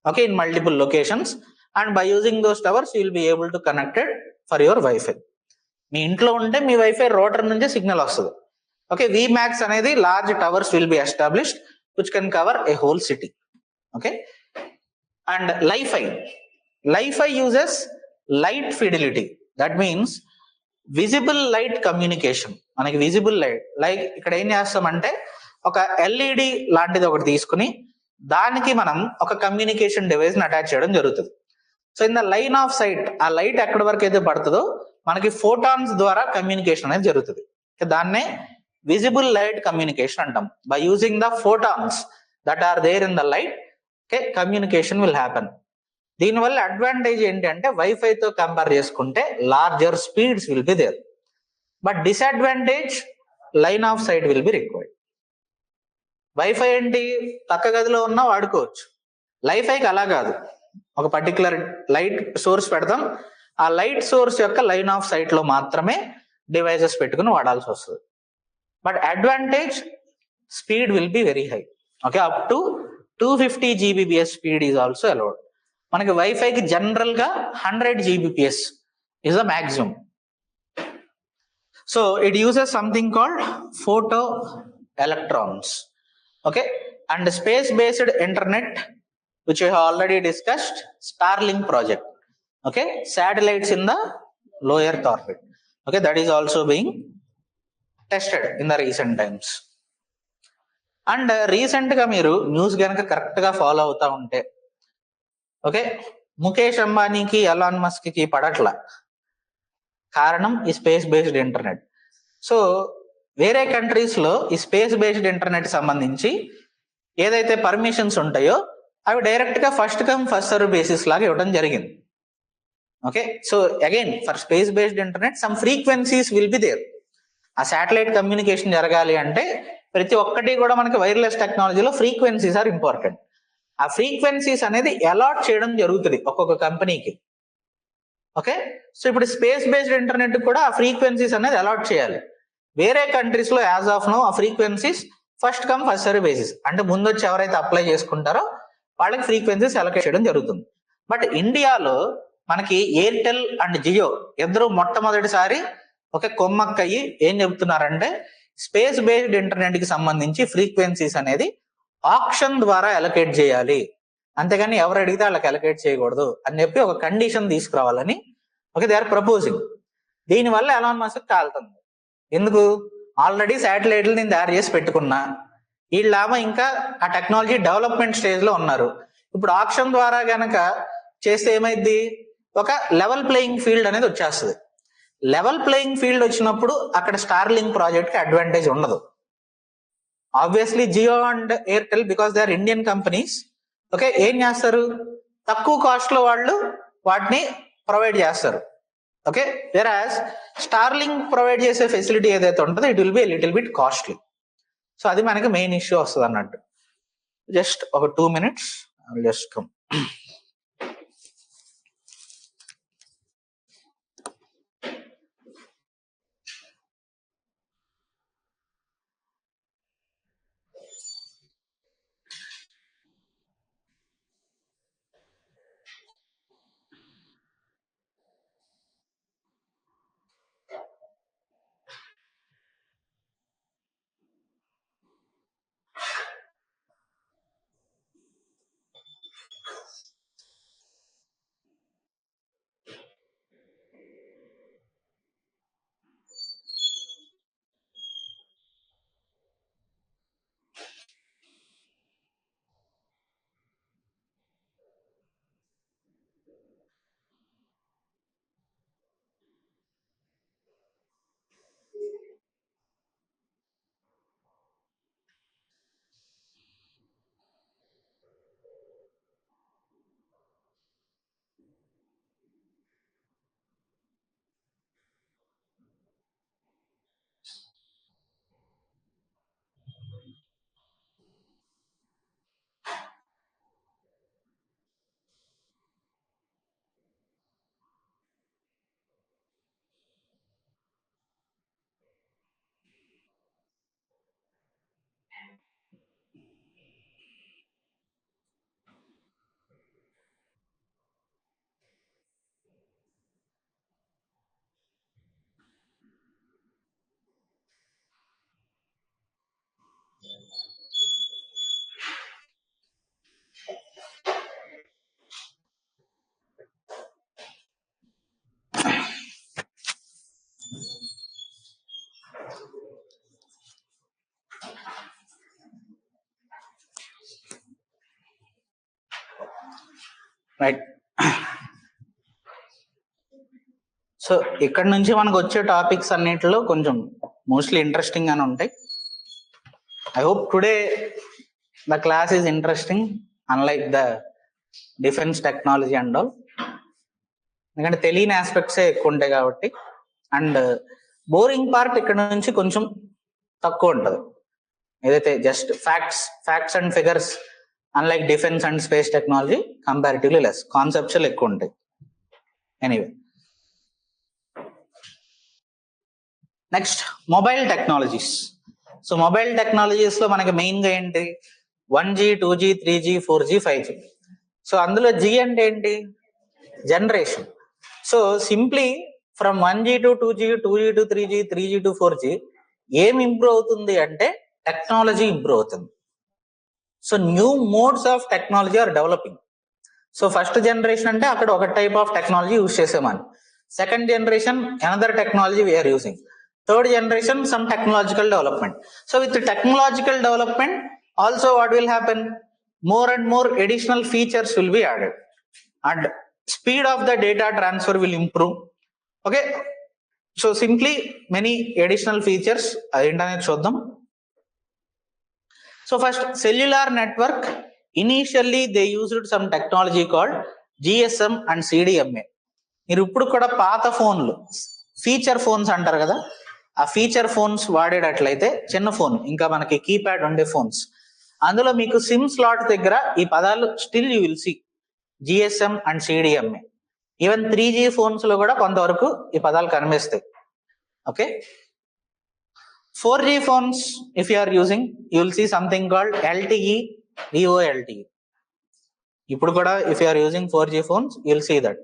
Okay, in multiple locations, and by using those towers you will be able to connected for your WiFi. మీ ఇంట్లో ఉంటే మీ వైఫై రోటర్ నుంచే సిగ్నల్ వస్తుంది. ఓకే, విమాక్స్ అనేది large towers will be established which can cover A whole city. Okay, and Li-Fi uses light fidelity. That means visible light communication. మనకి visible light like ఇక్కడ ఏం చేస్తామంటే ఒక ఎల్ఈడి లాంటిది ఒకటి తీసుకుని దానికి మనం ఒక కమ్యూనికేషన్ డివైస్ ని అటాచ్ చేయడం జరుగుతుంది. So in the line of sight, ఆ లైట్ ఎక్కడి వరకు అయితే పడుతుందో మనకి ఫోటాన్స్ ద్వారా కమ్యూనికేషన్ అనేది జరుగుతుంది. దాన్నే విజిబుల్ లైట్ కమ్యూనికేషన్ అంటాం. By using the photons that are there in the light, okay, communication will happen. దీనివల్ల అడ్వాంటేజ్ ఏంటి అంటే వైఫైతో కంపేర్ చేసుకుంటే larger speeds will be there, but disadvantage line of sight will be required. Wifi ఏంటి, పక్క గదిలో ఉన్నా వాడుకోవచ్చు. లైఫైకి అలా కాదు, ఒక పర్టికులర్ లైట్ సోర్స్ పెడతాం, ఆ లైట్ సోర్స్ యొక్క లైన్ ఆఫ్ సైట్ లో మాత్రమే డివైసెస్ పెట్టుకుని వాడాల్సి వస్తుంది. But advantage speed will be very high. Okay, up to 250 Gbps speed is also allowed. మనకి వైఫైకి జనరల్ గా 100 Gbps is the maximum. So it uses something called photo electrons. Okay, and space based internet which we have already discussed, Starlink project. Okay, satellites in the low earth orbit. Okay, that is also being tested in the recent times. And recent గా మీరు news గనక correct గా follow అవుతా ఉంటే, okay, Mukesh అంబానీకి Elon Musk కి పడట్ల కారణం ఈ space based internet. So వేరే కంట్రీస్ లో ఈ స్పేస్ బేస్డ్ ఇంటర్నెట్ సంబంధించి ఏదైతే పర్మిషన్స్ ఉంటాయో అవి డైరెక్ట్ గా first come first serve basis లాగా ఇవ్వడం జరిగింది. Okay, so again for space based internet some frequencies will be there. ఆ శాటిలైట్ కమ్యూనికేషన్ జరగాలి అంటే ప్రతి ఒక్కటి కూడా మనకి వైర్లెస్ టెక్నాలజీలో ఫ్రీక్వెన్సీస్ ఆర్ ఇంపార్టెంట్. ఆ ఫ్రీక్వెన్సీస్ అనేది అలాట్ చేయడం జరుగుతుంది ఒక్కొక్క కంపెనీకి. ఓకే, సో ఇప్పుడు స్పేస్ బేస్డ్ ఇంటర్నెట్ కూడా ఆ ఫ్రీక్వెన్సీస్ అనేది అలాట్ చేయాలి. వేరే కంట్రీస్ లో యాజ్ ఆఫ్ నో ఆ frequencies first come first serve basis, అంటే ముందు వచ్చి ఎవరైతే అప్లై చేసుకుంటారో వాళ్ళకి ఫ్రీక్వెన్సీస్ అలొకేట్ చేయడం జరుగుతుంది. బట్ ఇండియాలో మనకి ఎయిర్టెల్ అండ్ జియో ఇద్దరు మొట్టమొదటిసారి ఒక కొమ్మక్కయ్యి ఏం చెబుతున్నారంటే స్పేస్ బేస్డ్ ఇంటర్నెట్ కి సంబంధించి ఫ్రీక్వెన్సీస్ అనేది ఆప్షన్ ద్వారా అలొకేట్ చేయాలి, అంతేగాని ఎవరు అడిగితే వాళ్ళకి అలొకేట్ చేయకూడదు అని చెప్పి ఒక కండిషన్ తీసుకురావాలని ఓకే దే ఆర్ ప్రపోజింగ్. దీనివల్ల ఎలాన్ మస్క్ కాలుతుంది. ఎందుకు, ఆల్రెడీ శాటిలైట్లు నేను తయారు చేసి పెట్టుకున్నా, వీళ్ళేమో ఇంకా ఆ టెక్నాలజీ డెవలప్మెంట్ స్టేజ్ లో ఉన్నారు. ఇప్పుడు ఆప్షన్ ద్వారా గనక చేస్తే ఏమైంది, ఒక లెవెల్ ప్లేయింగ్ ఫీల్డ్ అనేది వచ్చేస్తుంది. లెవెల్ ప్లేయింగ్ ఫీల్డ్ వచ్చినప్పుడు అక్కడ స్టార్లింక్ ప్రాజెక్ట్ కి అడ్వాంటేజ్ ఉండదు. Obviously Jio and Airtel because they are Indian companies, okay, ఏం చేస్తారు, తక్కువ కాస్ట్ లో వాళ్ళు వాటిని ప్రొవైడ్ చేస్తారు. ఓకే, వెరాజ్ స్టార్లింక్ ప్రొవైడ్ చేసే ఫెసిలిటీ ఏదైతే ఉంటుందో it will be little bit costly. So అది మనకి మెయిన్ ఇష్యూ వస్తుంది అన్నట్టు. జస్ట్ ఒక 2 minutes just come. Right. So ఇక్కడ నుంచి మనకు వచ్చే టాపిక్స్ అన్నిటిలో కొంచెం మోస్ట్లీ ఇంట్రెస్టింగ్ అని ఉంటాయి. I hope today the class is interesting unlike the defence technology and all. ఎందుకంటే తెలియని ఆస్పెక్ట్సే ఎక్కువ ఉంటాయి కాబట్టి, అండ్ బోరింగ్ పార్ట్ ఇక్కడ నుంచి కొంచెం తక్కువ ఉంటుంది. ఏదైతే just facts and figures unlike defence and space technology comparatively less, conceptual ఎక్కువ ఉంటాయి. Anyway, next mobile technologies. So mobile technologies లో మనకి మెయిన్ గా ఏంటి, 1G 2G 3G 4G 5G. So అందులో G అంటే ఏంటి, generation. So simply from 1G to 2G 2G to 3G 3G to 4G ఏం ఇంప్రూవ్ అవుతుంది అంటే టెక్నాలజీ ఇంప్రూవ్ అవుతుంది. So new modes of technology are developing. So first generation అంటే అక్కడ ఒక టైప్ ఆఫ్ టెక్నాలజీ యూజ్ చేసేమని, second generation another technology we are using, third generation some technological development. So with technological development also what will happen, more and more additional features will be added and speed of the data transfer will improve. Okay, so simply many additional features internet చూద్దాం. So first, cellular network, initially they used some technology called GSM and CDMA. మీరు ఇప్పుడు కూడా పాత ఫోన్లు feature phones అంటారు కదా, ఆ feature phones వాడేటట్లయితే చిన్న ఫోన్ ఇంకా మనకి కీప్యాడ్ ఉండే ఫోన్స్, అందులో మీకు సిమ్ స్లాట్ దగ్గర ఈ పదాలు still you will see GSM and CDMA. Even 3G phones లో కూడా కొంతవరకు ఈ పదాలు కనిపిస్తాయి. Okay, 4G phones if you are using you will see something called LTE, VoLTE. ఇప్పుడు కూడా if you are using 4G phones you will see that.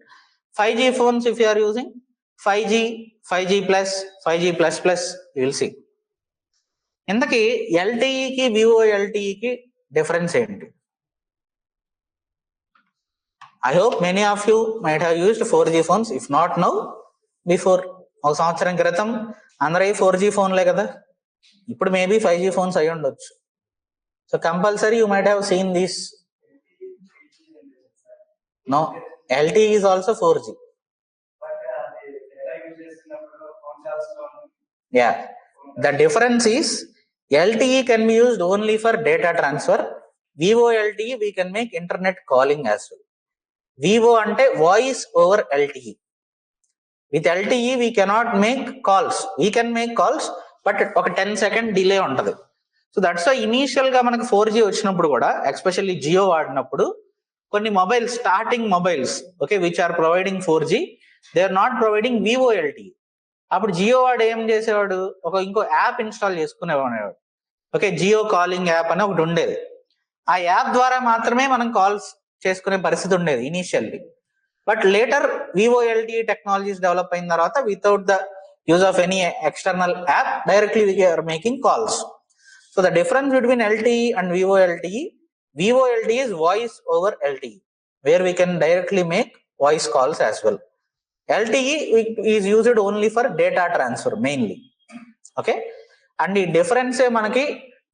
5G phones if you are using 5G, 5G plus, 5G plus plus you will see. ఇంతకీ ఎల్టీఈకి విఓఎల్టీఈకి difference ఏంటి? I hope many of you might have used 4G phones, if not now before. ఒక సంవత్సరం క్రితం అందరూ 4G ఫోన్లే కదా, ఇప్పుడు maybe 5G phones అయి ఉండొచ్చు. So compulsory you might have seen this. No, LTE is also 4G. Yeah, the difference is LTE can be used only for data transfer. VoLTE we can make internet calling as well. Vivo ante voice over LTE. With LTE we cannot make calls. We can make calls, but ఒక 10-second delay ఉంటుంది. So that's why initial గా మనకు 4G వచ్చినప్పుడు కూడా, especially Jio వాడినప్పుడు, కొన్ని mobiles, starting mobiles, okay, which are providing 4G, they are not providing VoLTE. అప్పుడు జియో వాడు ఏం చేసేవాడు, ఇంకో యాప్ ఇన్స్టాల్ చేసుకునేవాడు. ఓకే, జియో కాలింగ్ యాప్ అని ఒకటి ఉండేది. ఆ యాప్ ద్వారా మాత్రమే మనం కాల్స్ చేసుకునే పరిస్థితి ఉండేది initially. But later VoLTE technologies develop అయిన తర్వాత, without the use of any external app, directly we are making calls. So the difference between LTE and VoLTE is voice over LTE, where we can directly make voice calls as well. LTE is used only for data transfer mainly. Okay, and the difference మనకి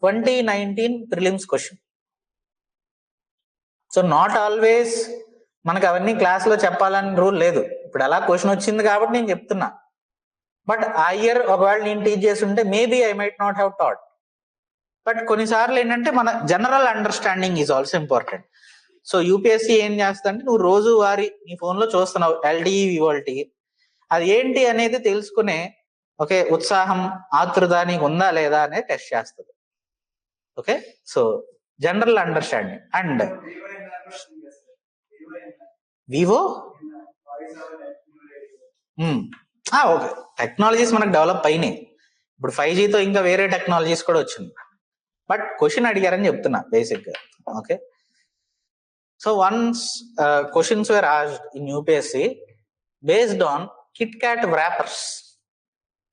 2019 prelims question. So not always మనకు అవన్నీ క్లాస్లో చెప్పాలని rule లేదు. ఇప్పుడు అలా question వచ్చింది కాబట్టి నేను చెప్తున్నా. బట్ ఆ ఇయర్ ఒకవేళ నేను టీచ్ చేస్తుంటే maybe I might not have taught. But కొన్నిసార్లు ఏంటంటే మన general understanding is also important. So UPSC ఏం చేస్తుందంటే, నువ్వు రోజు వారి నీ ఫోన్లో చూస్తున్నావు LTE VoLTE, అది ఏంటి అనేది తెలుసుకునే ఉత్సాహం, ఆతృత నీకు ఉందా లేదా అనేది టెస్ట్ చేస్తుంది. Okay, so general understanding. And Vivo okay, technologies మనకు డెవలప్ అయినాయి. ఇప్పుడు 5Gతో ఇంకా వేరే టెక్నాలజీస్ కూడా వచ్చింది. బట్ క్వశ్చన్ అడిగారని చెప్తున్నా బేసిక్ గా. Okay, so once questions were asked in UPSC based on Kit Kat wrappers.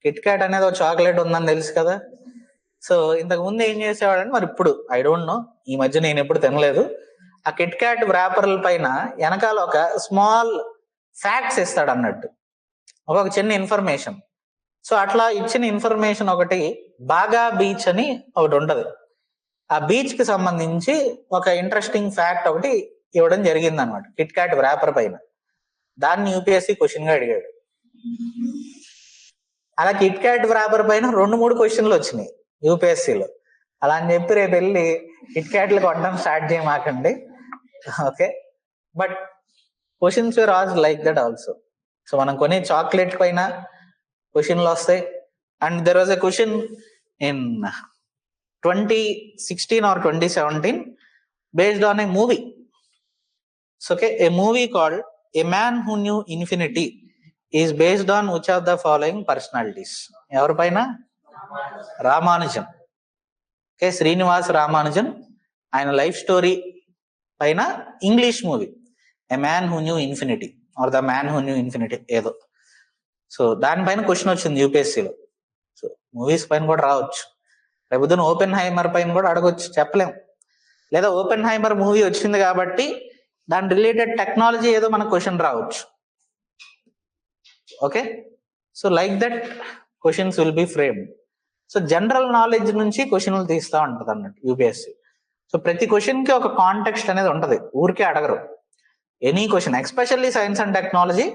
Kit Kat అనేది ఒక చాక్లెట్ ఉందని తెలుసు కదా. సో ఇంతకు ముందు ఏం చేసేవాడని, మరి ఇప్పుడు ఐ డోంట్ నో, ఈ మధ్య నేను ఎప్పుడు తినలేదు. ఆ కిట్ క్యాట్ వ్రాపర్ల పైన వెనకాల ఒక స్మాల్ ఫ్యాక్ట్స్ ఇస్తాడు అన్నట్టు, ఒక చిన్న ఇన్ఫర్మేషన్. సో అట్లా ఇచ్చిన ఇన్ఫర్మేషన్ ఒకటి, బాగా బీచ్ అని ఒకటి ఉంటది. ఆ బీచ్ కి సంబంధించి ఒక ఇంట్రెస్టింగ్ ఫ్యాక్ట్ ఒకటి ఇవ్వడం జరిగింది అనమాట కిట్ క్యాట్ వ్రాపర్ పైన. దాన్ని యూపీఎస్సీ క్వశ్చన్ గా అడిగాడు. అలా కిట్ క్యాట్ వ్రాపర్ పైన 2-3 క్వశ్చన్లు వచ్చినాయి యూపీఎస్సీలో. అలా అని చెప్పి రేపు వెళ్ళి కిట్ క్యాట్లు కొట్టడం స్టార్ట్ చేయమాకండి. Okay, but questions were asked like that also. So మనం కొన్ని చాక్లెట్ పైన క్వశ్చన్లు వస్తాయి. And there was a question in 2016 or 2017 based on a movie. So okay, a movie called A Man Who Knew Infinity is based on which of the following personalities? ఎవరి పైన? Ramanujan. Okay, Srinivas Ramanujan ఆయన life story పైన English movie a man who knew infinity or the man who knew infinity ఏదో. So దానిపైన question వచ్చింది యూపీఎస్సీలో. So movies పైన కూడా రావచ్చు. రేపు ఓపెన్ హైమర్ పైన కూడా అడగొచ్చు, చెప్పలేం. లేదా ఓపెన్ హైమర్ మూవీ వచ్చింది కాబట్టి దాని రిలేటెడ్ టెక్నాలజీ ఏదో మనకు క్వశ్చన్ రావచ్చు. Okay, so like that questions will B framed. So general knowledge నుంచి క్వశ్చన్లు తీస్తూ ఉంటుంది అన్నట్టు యూపీఎస్సీ. సో ప్రతి క్వశ్చన్ కి ఒక కాంటెక్స్ట్ అనేది ఉంటది, ఊరికే అడగరు. Any question, especially science and technology,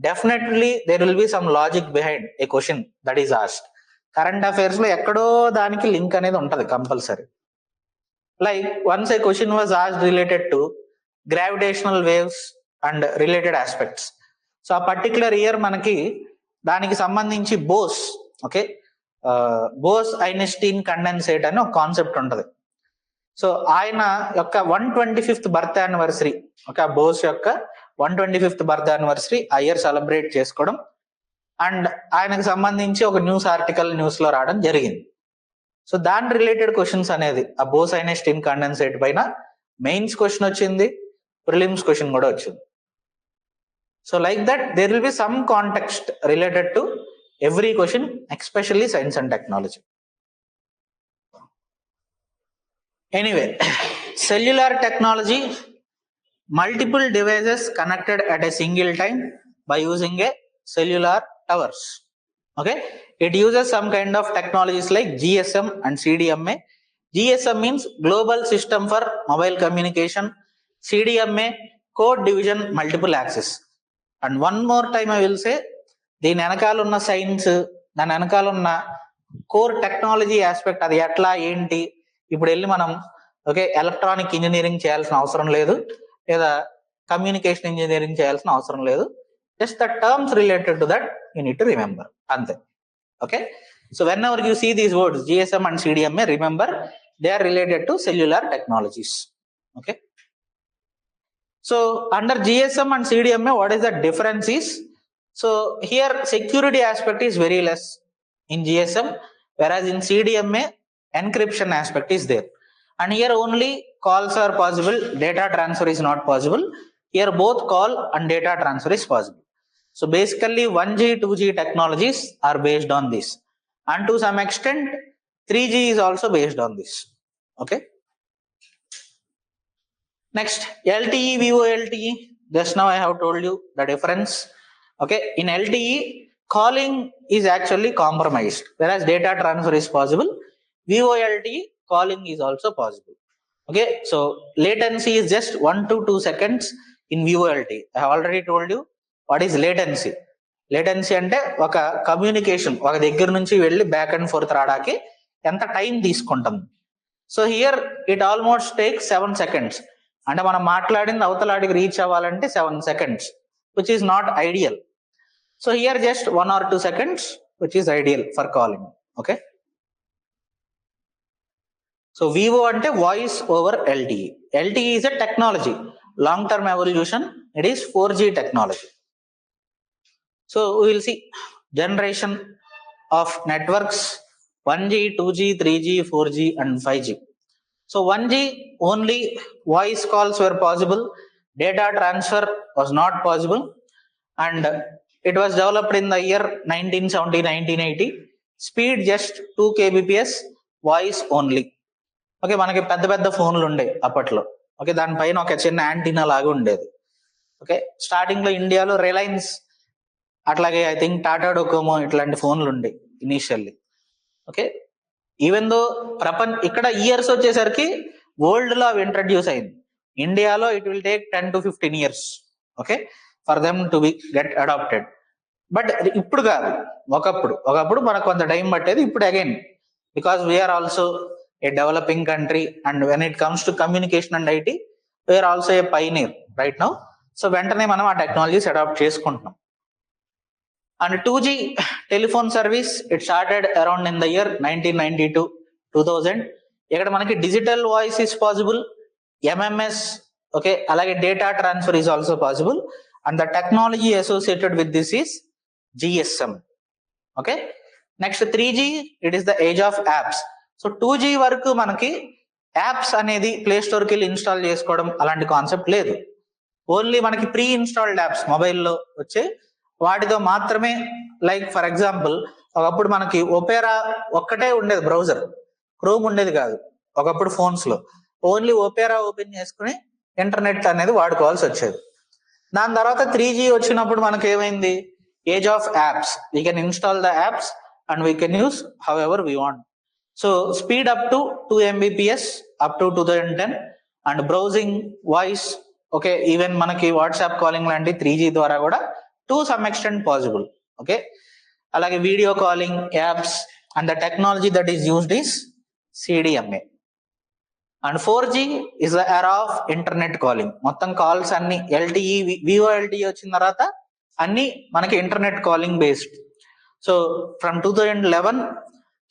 definitely there will be some logic behind a question that is asked. Current affairs లో ఎక్కడో దానికి లింక్ అనేది ఉంటది compulsory. Like once a question was asked related to gravitational waves and related aspects. So ఆ particular year మనకి దానికి సంబంధించి Bose, okay, Bose Einstein condensate అని ఒక కాన్సెప్ట్ ఉంటది. సో ఆయన యొక్క 125th బర్త్ యానివర్సరీ, ఒక బోస్ యొక్క 125th బర్త్ యానివర్సరీ ఆ ఇయర్ సెలబ్రేట్ చేసుకోవడం. అండ్ ఆయనకు సంబంధించి ఒక న్యూస్ ఆర్టికల్ న్యూస్ లో రావడం జరిగింది. సో దాని రిలేటెడ్ క్వశ్చన్స్ అనేది ఆ బోస్ ఐన్స్టీన్ కండెన్సేట్ పైన మెయిన్స్ క్వశ్చన్ వచ్చింది, ప్రిలిమ్స్ క్వశ్చన్ కూడా వచ్చింది. So like that there will be some context related to every question, especially science and technology. Anyway, cellular technology, multiple devices connected at a single time by using a cellular towers. Okay, it uses some kind of technologies like GSM and CDMA. GSM means Global System for Mobile Communication. CDMA, Code Division Multiple Access. And one more time I will say, దీని వెనకాల ఉన్న science, దాని వెనకాల ఉన్న core technology aspect, అది ఎట్లా ఏంటి, ఇప్పుడు వెళ్ళి మనం ఓకే ఎలక్ట్రానిక్ ఇంజనీరింగ్ చేయాల్సిన అవసరం లేదు, లేదా కమ్యూనికేషన్ ఇంజనీరింగ్ చేయాల్సిన అవసరం లేదు. Just the terms related to that you need to remember, అంతే. Okay, so whenever you see these words GSM and CDMA, remember they are related to cellular technologies. Okay, so under GSM and CDMA, what is the difference is, so here security aspect is very less in GSM, whereas in CDMA encryption aspect is there, and here only calls are possible, data transfer is not possible. Here both call and data transfer is possible. So basically 1G 2G technologies are based on this, and to some extent 3G is also based on this. Okay, next LTE, VoLTE. Just now I have told you the difference. Okay, in LTE calling is actually compromised, whereas data transfer is possible. VoLTE calling is also possible. Okay, so latency is just 1 to 2 seconds in VoLTE. I have already told you what is latency. Latency అంటే ఒక communication ఒక దగ్గర నుంచి వెళ్ళి back and fourth రావడానికి ఎంత time తీసుకుంటుంది. So here it almost take 7 seconds. అంటే మనం మాట్లాడింది అవతలాడికి రీచ్ అవ్వాలంటే 7 seconds, which is not ideal. So here just 1 or 2 seconds, which is ideal for calling. Okay, so Vivo ante voice over LTE. LTE is a technology, long term evolution. It is 4G technology. So we will see generation of networks: 1G, 2G, 3G, 4G and 5G. So 1G only voice calls were possible, data transfer was not possible, and it was developed in the year 1970-1980. Speed just 2 kbps, voice only. Okay, మనకి పెద్ద పెద్ద ఫోన్లు ఉండే అప్పట్లో. Okay, దానిపైన ఒక చిన్న antenna లాగా ఉండేది. ఓకే, స్టార్టింగ్ లో ఇండియాలో రిలయన్స్, అట్లాగే ఐ థింక్ టాటా డోకోమో ఇట్లాంటి ఫోన్లు ఉండే ఇనీషియల్లీ. ఓకే, ఈవెన్ దో ఇక్కడ ఇయర్స్ వచ్చేసరికి వరల్డ్ లో అవి ఇంట్రడ్యూస్ అయింది. ఇండియాలో it will take 10 to 15 years. Okay, for them to be get adapted. But ఇప్పుడు కాదు, ఒకప్పుడు మనకు కొంత టైం పట్టేది. ఇప్పుడు again because we are also a developing country, and when it comes to communication and IT, we are also a pioneer right now. So వెంటనే మనం ఆ టెక్నాలజీస్ అడాప్ట్ చేసుకుంటున్నాం. And 2G telephone service, it started around in the year 1992-2000. ఇక్కడ మనకి digital voice is possible, MMS, okay, అలాగే data transfer is also possible, and the technology associated with this is GSM. Okay, next 3G, it is the age of apps. So 2G వరకు మనకి apps అనేది play స్టోర్కి వెళ్ళి install చేసుకోవడం అలాంటి concept లేదు. Only మనకి ప్రీ ఇన్స్టాల్డ్ యాప్స్ మొబైల్లో వచ్చే వాటితో మాత్రమే. లైక్ ఫర్ ఎగ్జాంపుల్, ఒకప్పుడు మనకి ఒపేరా ఒక్కటే ఉండేది బ్రౌజర్, క్రోమ్ ఉండేది కాదు ఒకప్పుడు ఫోన్స్ లో. ఓన్లీ ఒపేరా ఓపెన్ చేసుకుని ఇంటర్నెట్ అనేది వాడుకోవాల్సి వచ్చేది. దాని తర్వాత 3G వచ్చినప్పుడు మనకి ఏమైంది, age of apps. We can install the apps and we can use however we want. So speed up to 2 Mbps up to 2010, and browsing, voice, okay, even మనకి వాట్సాప్ కాలింగ్ లాంటి 3G ద్వారా కూడా to some extent possible. Okay, అలాగే video calling apps, and the technology that is used is CDMA. And 4G is the era of internet calling. మొత్తం calls అన్ని LTE, VoLTE వచ్చిన తర్వాత అన్ని మనకి internet calling based. So from 2011,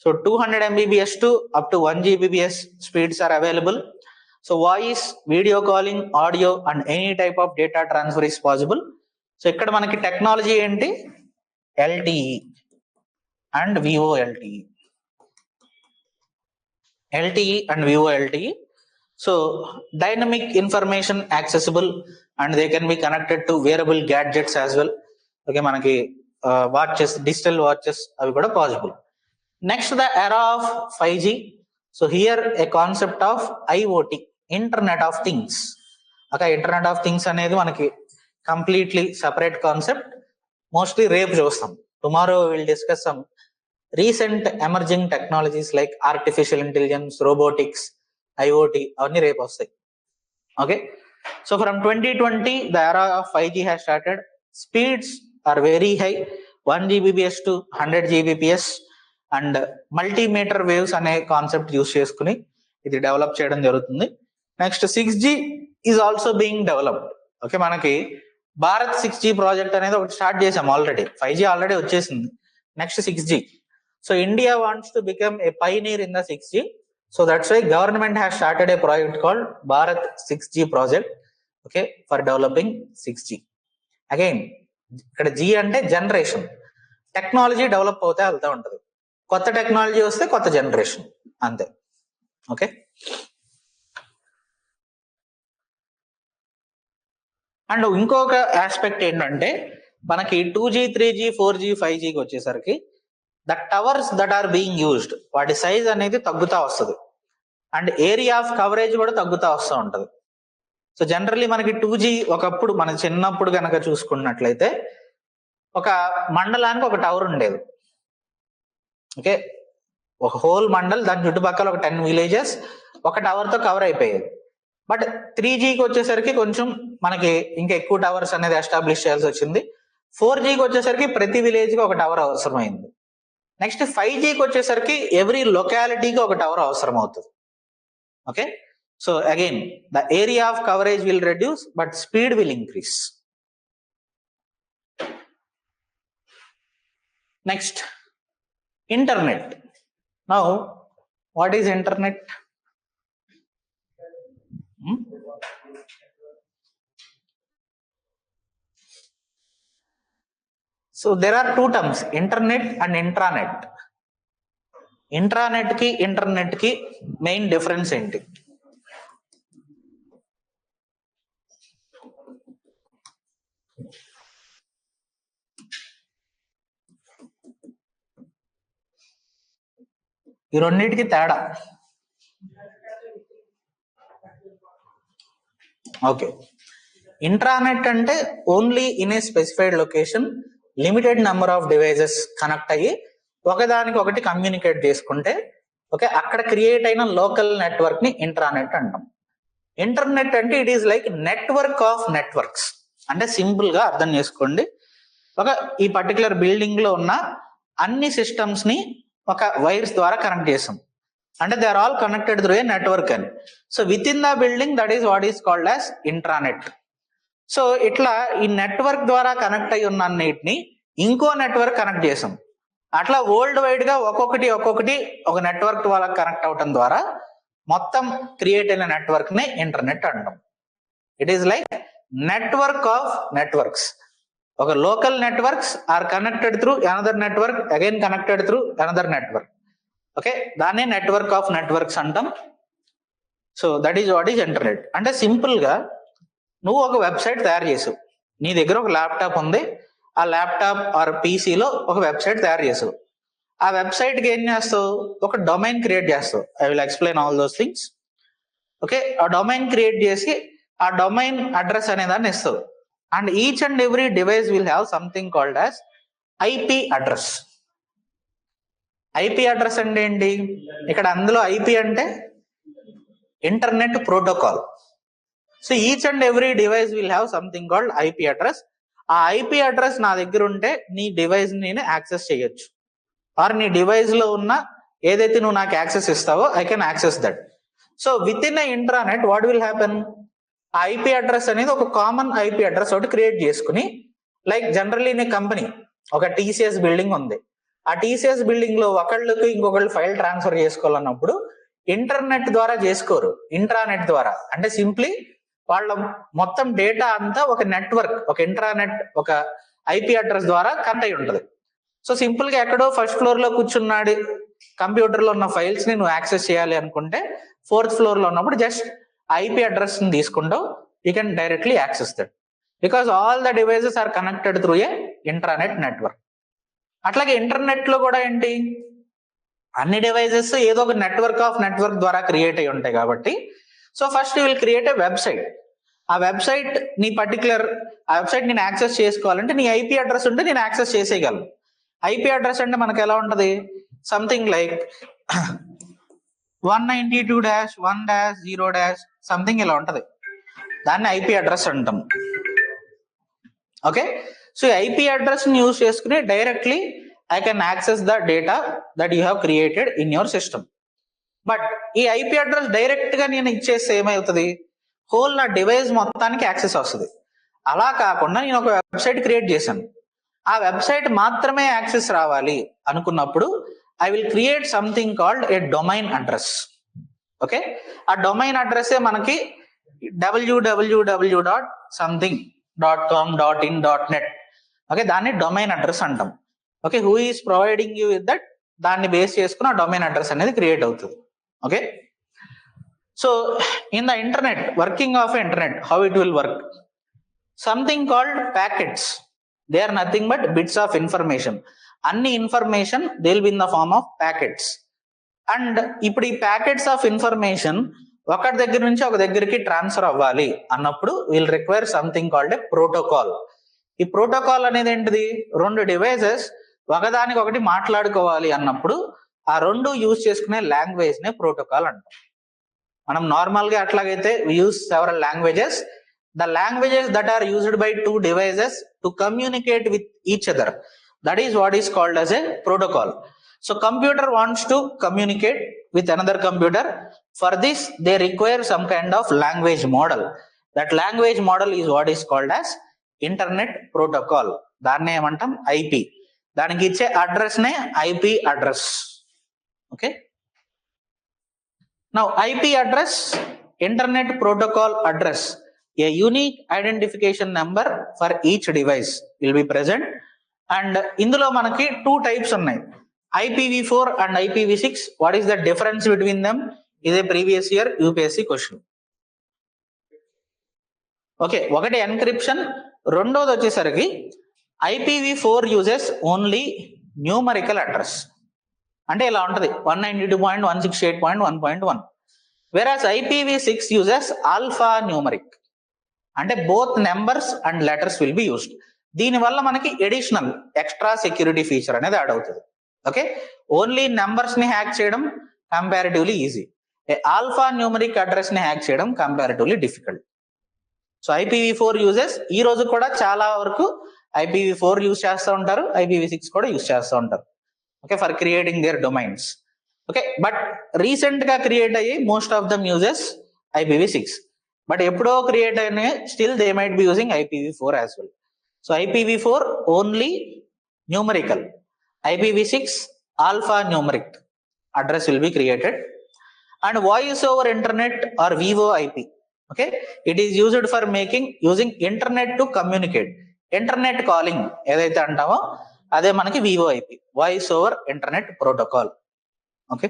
so 200 Mbps to up to 1 Gbps speeds are available. So voice, video calling, audio and any type of data transfer is possible. So ikkada manaki technology enti LTE and VoLTE. LTE and VoLTE. So dynamic information accessible, and they can be connected to wearable gadgets as well. Okay, manaki watches, digital watches avi kuda possible. Next, the era of 5G. So here a concept of IoT, Internet of Things. Okay, Internet of Things అనేది మనకి completely separate concept. Mostly రేపు చూస్తాం. Tomorrow will discuss some recent emerging technologies like artificial intelligence, robotics, IoT, అవన్నీ రేపు వస్తాయి. Okay, so from 2020 the era of 5G has started. Speeds are very high. 1 Gbps to 100 Gbps and multimeter waves అనే concept use చేసుకుని ఇది develop చేయడం జరుగుతుంది. Next 6G is also being developed. Okay, మనకి Bharat 6G project అనేది ఒకటి start చేసాం already. 5G already వచ్చేసింది, next 6G. So India wants to become a pioneer in the 6G. So that's why government has started a project called Bharat 6G project, okay, for developing 6G. Again ఇక్కడ G అంటే generation, technology develop అవుతే వెళ్తూ ఉంటుంది. కొత్త technology వస్తే కొత్త generation, అంతే. Okay, and ఇంకొక ఆస్పెక్ట్ ఏంటంటే మనకి 2G 3G 4G 5Gకి వచ్చేసరికి the towers that are being used వాటి సైజ్ అనేది తగ్గుతా వస్తుంది అండ్ ఏరియా ఆఫ్ కవరేజ్ కూడా తగ్గుతా వస్తూ ఉంటుంది. సో జనరల్లీ మనకి 2G ఒకప్పుడు మన చిన్నప్పుడు కనుక చూసుకున్నట్లయితే ఒక మండలానికి ఒక టవర్ ఉండేది. ఓకే, ఒక హోల్ మండల్, దాని చుట్టుపక్కల ఒక 10 విలేజెస్ ఒక టవర్ తో కవర్ అయిపోయేది. బట్ 3Gకి వచ్చేసరికి కొంచెం మనకి ఇంకా ఎక్కువ టవర్స్ అనేది ఎస్టాబ్లిష్ చేయాల్సి వచ్చింది. 4Gకి వచ్చేసరికి ప్రతి విలేజ్ కి ఒక టవర్ అవసరమైంది. నెక్స్ట్ 5Gకి వచ్చేసరికి ఎవ్రీ లొకాలిటీకి ఒక టవర్ అవసరం అవుతుంది. Okay, so again the area of coverage will reduce but speed will increase. Next internet. Now what is internet? So there are two terms, internet and intranet. Intranet కి internet కి main difference ఏంటి? ఈ రెండింటికి తేడా. Okay, intranet అంటే only in a specified location limited number of devices connect అయ్యి ఒకదానికి ఒకటి కమ్యూనికేట్ చేసుకుంటే, ఓకే, అక్కడ క్రియేట్ అయిన లోకల్ నెట్వర్క్ ని ఇంట్రానెట్ అంటాం. ఇంటర్నెట్ అంటే it is like network of networks. అంటే సింపుల్ గా అర్థం చేసుకోండి, ఒక ఈ పర్టికులర్ బిల్డింగ్ లో ఉన్న అన్ని సిస్టమ్స్ ని ఒక వైర్స్ ద్వారా కనెక్ట్ చేసాం, అంటే they are all connected through a network అని. So with in the building that is what is called as intranet. So ఇట్లా ఈ నెట్వర్క్ ద్వారా కనెక్ట్ అయి ఉన్న అన్నిటిని ఇంకో నెట్వర్క్ కనెక్ట్ చేసాం. అట్లా వరల్డ్ వైడ్ గా ఒక్కొక్కటి ఒక నెట్వర్క్ ద్వారా కనెక్ట్ అవటం ద్వారా మొత్తం క్రియేట్ అయిన నెట్వర్క్ ని ఇంటర్నెట్ అంటాం. It is like network of networks. ఒక local networks are connected through another network, again connected through another network. Okay, దాన్ని నెట్వర్క్ ఆఫ్ నెట్వర్క్స్ అంటాం. So that is what is internet. అంటే simple గా నువ్వు ఒక website తయారు చేసావు, నీ దగ్గర ఒక ల్యాప్టాప్ ఉంది, ఆ ల్యాప్టాప్ ఆర్ పీసీలో ఒక వెబ్సైట్ తయారు చేసావు. ఆ వెబ్సైట్ కి ఏం చేస్తావు? ఒక డొమైన్ క్రియేట్ చేస్తావు. I will explain all those things. Okay, ఆ డొమైన్ క్రియేట్ చేసి ఆ డొమైన్ అడ్రస్ అనే దాన్ని ఇస్తావు. And each and every device will have something called as IP address. IP address అంటే ఏంటి? ఇక్కడ అందులో ఐపీ అంటే internet protocol. So each and every device will have something called IP address. ఆ ఐపీ అడ్రస్ నా దగ్గర ఉంటే నీ డివైస్ నేను యాక్సెస్ చేయొచ్చు, ఆర్ నీ డివైస్ లో ఉన్న ఏదైతే నువ్వు నాకు యాక్సెస్ ఇస్తావో I can access that. So with in intranet what will happen? ఆ ఐపీ అడ్రస్ అనేది ఒక కామన్ ఐపీ అడ్రస్ ఒకటి క్రియేట్ చేసుకుని, లైక్ జనరల్లీ నీ కంపెనీ ఒక టీసీఎస్ బిల్డింగ్ ఉంది, ఆ టీసీఎస్ బిల్డింగ్ లో ఒకళ్ళకి ఇంకొకళ్ళు ఫైల్ ట్రాన్స్ఫర్ చేసుకోవాలన్నప్పుడు ఇంటర్నెట్ ద్వారా చేసుకోరు, ఇంట్రానెట్ ద్వారా. అంటే సింప్లీ వాళ్ళ మొత్తం డేటా అంతా ఒక నెట్వర్క్, ఒక ఇంట్రానెట్, ఒక ఐపీ అడ్రస్ ద్వారా కనెక్ట్ అయి ఉంటుంది. సో సింపుల్ గా ఎక్కడో ఫస్ట్ ఫ్లోర్ లో కూర్చున్నాడు కంప్యూటర్ లో ఉన్న ఫైల్స్ ని నువ్వు యాక్సెస్ చేయాలి అనుకుంటే 4th ఫ్లోర్ లో ఉన్నప్పుడు జస్ట్ ఐపీ అడ్రస్ ని తీసుకుంటావు, you can directly access that because all the devices are connected through a intranet network. అట్లాగే ఇంటర్నెట్ లో కూడా ఏంటి, అన్ని డివైజెస్ ఏదో ఒక నెట్వర్క్ ఆఫ్ నెట్వర్క్ ద్వారా క్రియేట్ అయి ఉంటాయి కాబట్టి, so first you will create a website. ఆ వెబ్సైట్ నీ పర్టికులర్ ఆ వెబ్సైట్ నేను యాక్సెస్ చేసుకోవాలంటే నీ ఐపీ అడ్రస్ ఉంటే నేను యాక్సెస్ చేసేయగలను. ఐపీ అడ్రస్ అంటే మనకు ఎలా ఉంటది? సంథింగ్ లైక్ 192.1-0- సంథింగ్ ఇలా ఉంటది, దాన్ని ఐపీ అడ్రస్ అంటాం. ఓకే, సో ఈ ఐపీ అడ్రస్ ని యూజ్ చేసుకుని directly I can access the data that you have created in your system. But ఈ ఐపీ అడ్రస్ డైరెక్ట్ గా నేను ఇచ్చేస్తే ఏమవుతుంది, హోల్ నా డివైస్ మొత్తానికి యాక్సెస్ వస్తుంది. అలా కాకుండా నేను ఒక వెబ్సైట్ క్రియేట్ చేశాను, ఆ వెబ్సైట్ మాత్రమే యాక్సెస్ రావాలి అనుకున్నప్పుడు I will create something called a domain address. Okay, ఆ డొమైన్ అడ్రస్ మనకి www.something.com.in.net. ఓకే, దాన్ని డొమైన్ అడ్రస్ అంటాం. Okay, who is providing you with that, దాన్ని బేస్ చేసుకుని ఆ డొమైన్ అడ్రస్ అనేది క్రియేట్ అవుతుంది. Okay, so in the internet, working of internet, how it will work, something called packets. They are nothing but bits of information. అన్ని information they will be in the form of packets. And ఇప్పుడు ఈ packets of information ఒకటి దగ్గర నుంచి ఒక దగ్గరికి transfer అవ్వాలి అన్నప్పుడు will require something called A protocol. ఈ ప్రోటోకాల్ అనేది ఏంటిది, రెండు డివైసెస్ ఒకదానికి ఒకటి మాట్లాడుకోవాలి అన్నప్పుడు ఆ రెండు యూజ్ చేసుకునే లాంగ్వేజ్ నే ప్రోటోకాల్ అంటాం. మనం నార్మల్ గా అట్లాగైతే we use several languages. The languages that are used by two devices to communicate with each other, that is what is called as a protocol. So computer wants to communicate with another computer. For this they require some kind of language model. That language model is what is called as internet protocol. దాన్ని ఏమంటాం, IP. దానికి ఇచ్చే address నే IP address. Okay, now IP address, internet protocol address, a unique identification number for each device will be present. And ఇందులో మనకి two types ఉన్నాయి, IPv4 and IPv6. what is the difference between them is a previous year UPSC question. Okay, ఒకటి encryption, రెండోది వచ్చేసరికి IPv4 uses only numerical address. అంటే ఇలా ఉంటది 192.168.1.1, whereas IPv6 uses alpha numeric. అంటే both numbers and letters will be used. దీని వల్ల మనకి ఎడిషనల్ ఎక్స్ట్రా సెక్యూరిటీ ఫీచర్ అనేది యాడ్ అవుతుంది. ఓకే, ఓన్లీ నెంబర్స్ ని హ్యాక్ చేయడం comparatively easy, alpha numeric address ని హ్యాక్ చేయడం comparatively difficult. So IPv4 uses ఈ రోజు కూడా చాలా వరకు IPv4 యూజ్ చేస్తూ ఉంటారు, IPv6 కూడా యూజ్ చేస్తూ ఉంటారు. Okay, for creating there domains. Okay, but recent గా క్రియేట్ అయ్యి most of them uses IPv6. బట్ ఎప్పుడో క్రియేట్ అయిన still they might be using IPv4 as well. So IPv4 only numerical, IPv6 alpha numeric address will be created. And voice over internet or VoIP. Okay, it is used for using internet to communicate. Internet calling ఏదైతే అంటామో అదే మనకి VoIP, voice over internet protocol. Okay,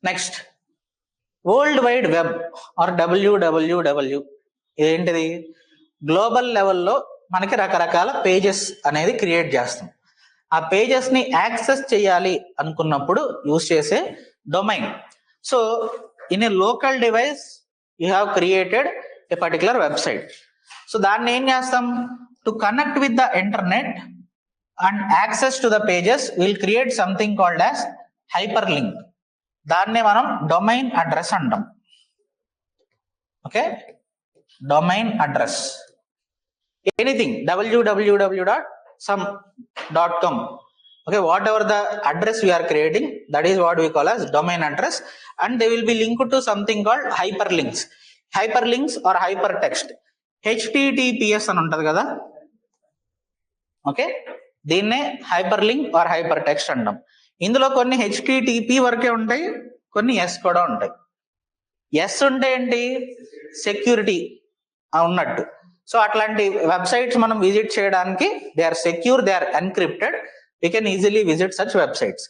next world wide web or WWW. ఏంటిది, global లెవెల్లో మనకి రకరకాల pages అనేది create చేస్తాం. ఆ పేజెస్ ని యాక్సెస్ చేయాలి అనుకున్నప్పుడు యూజ్ చేసే domain. So in a local device you have created a particular website. So దాన్ని ఏం చేస్తాం, to connect with the internet and access to the pages will create something called as hyper link. దాన్నే మనం domain address అంటాం. Okay, domain address, anything www.some.com. okay, whatever the address we are creating, that is what we call as domain address, and they will be linked to something called hyperlinks. Hyperlinks or hypertext, HTTPS అని ఉంటది కదా. Okay, దీన్నే hyperlink are hyper text అంటాం. ఇందులో కొన్ని HTTP వరకే ఉంటాయి, కొన్ని S కూడా ఉంటాయి. S ఉంటే ఏంటి, సెక్యూరిటీ ఉన్నట్టు. సో అట్లాంటి వెబ్సైట్స్ మనం విజిట్ చేయడానికి they are secure, they are encrypted, we can easily visit such websites.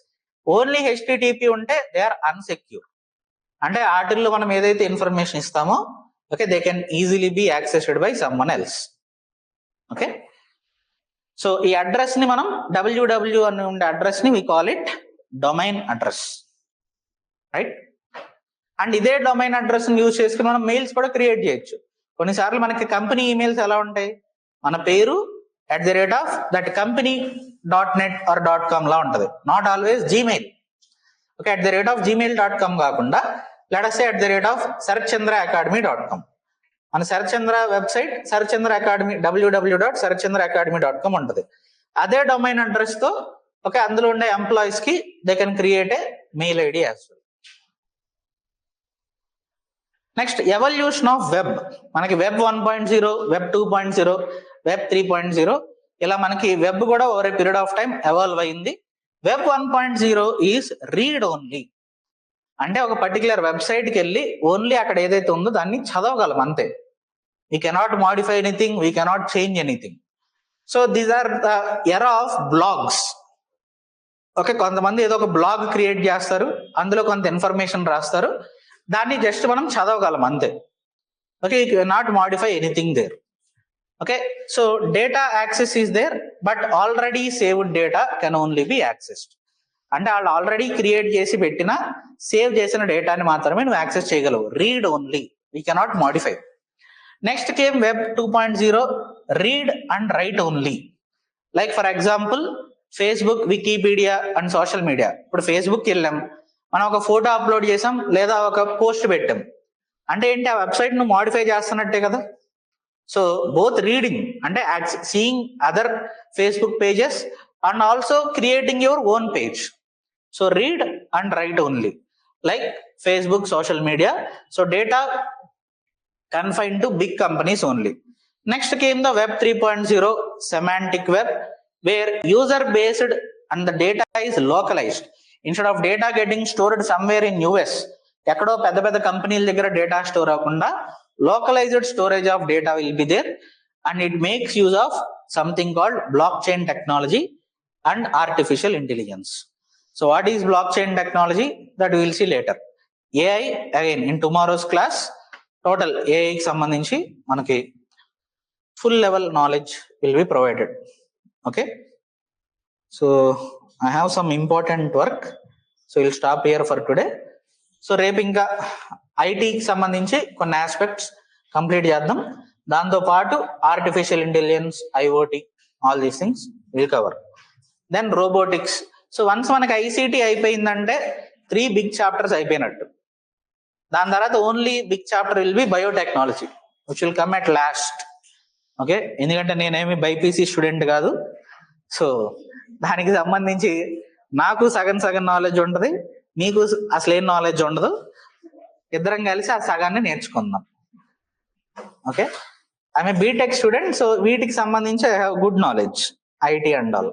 Only HTTP ఉంటే దే ఆర్ అన్సెక్యూర్. అంటే వాటిల్లో మనం ఏదైతే ఇన్ఫర్మేషన్ ఇస్తామో okay they can easily be accessed by someone else. Okay, so ఈ address ని మనం www అని ఉండే అడ్రస్ ని we call it domain address, right. And ఇదే డొమైన్ అడ్రస్ ని యూజ్ చేసుకుని మనం మెయిల్స్ కూడా క్రియేట్ చేయొచ్చు. కొన్నిసార్లు మనకి కంపెనీ ఈమెయిల్స్ ఎలా ఉంటాయి, మన పేరు @company.net or .com లా ఉంటది, not always Gmail. Okay, @gmail.com కాకుండా let us say @searchchandraacademy.com. మన Sarathchandra website Sarathchandra academy www.saratchandraacademy.com ఉంటుంది. అదే డొమైన్ అడ్రస్ తో ఓకే అందులో ఉండే ఎంప్లాయీస్ కి they can create a mail ID as well. Next evolution of web. మనకి వెబ్ 1.0, వెబ్ 2.0, వెబ్ 3.0 ఇలా మనకి వెబ్ కూడా over a period of time evolve అయింది. Web 1.0 is read only. అంటే ఒక పర్టికులర్ వెబ్సైట్కి వెళ్ళి ఓన్లీ అక్కడ ఏదైతే ఉందో దాన్ని చదవగలం అంతే. We cannot modify anything, we cannot change anything. So these are the era of blogs. Okay, కొంతమంది ఏదో ఒక బ్లాగ్ క్రియేట్ చేస్తారు, అందులో కొంత ఇన్ఫర్మేషన్ రాస్తారు, దాన్ని జస్ట్ మనం చదవగలం అంతే. Okay, you cannot modify anything there. Okay, so data access is there, but already saved data can only be accessed. అంటే వాళ్ళు ఆల్రెడీ క్రియేట్ చేసి పెట్టిన సేవ్ చేసిన డేటాని మాత్రమే నువ్వు యాక్సెస్ చేయగలవు. Read only, we cannot modify. Next came web 2.0, read and right only. Like for example Facebook, Wikipedia and social media. ఇప్పుడు ఫేస్బుక్ వెళ్ళాం, మనం ఒక ఫోటో అప్లోడ్ చేసాం లేదా ఒక పోస్ట్ పెట్టాం అంటే ఏంటి, ఆ వెబ్సైట్ నువ్వు మాడిఫై చేస్తున్నట్టే కదా. సో బోత్ రీడింగ్ అంటే seeing other Facebook pages and also creating your own page. So read and right only like Facebook, social media. So data confined to big companies only. Next came the web 3.0, semantic web, where user based and the data is localized. Instead of data getting stored somewhere in US, ఎక్కడో పెద్ద పెద్ద కంపెనీల దగ్గర data store అవ్వకుండా localized storage of data will be there and it makes use of something called blockchain technology and artificial intelligence. So what is blockchain technology, that will see later. AI again in tomorrow's class total ఏఐకి సంబంధించి మనకి full level knowledge will be provided. Okay, so I have some important work, so will stop here for today. So రేపు ఇంకా ఐటీకి సంబంధించి కొన్ని aspects complete చేద్దాం. దాంతో పాటు artificial intelligence, IoT, all these things will cover. Then robotics. So once మనకి ICT అయిపోయిందంటే 3 బిగ్ చాప్టర్స్ అయిపోయినట్టు. దాని తర్వాత only big chapter will be biotechnology which will come at last. Okay, ఎందుకంటే నేనేమి బైపీసీ స్టూడెంట్ కాదు. సో దానికి సంబంధించి నాకు సగం నాలెడ్జ్ ఉంటుంది, మీకు అసలు ఏం నాలెడ్జ్ ఉండదు. ఇద్దరం కలిసి ఆ సగాన్ని నేర్చుకుందాం. Okay, I'm a BTech student, so వీటికి సంబంధించి I have good knowledge, IT and all.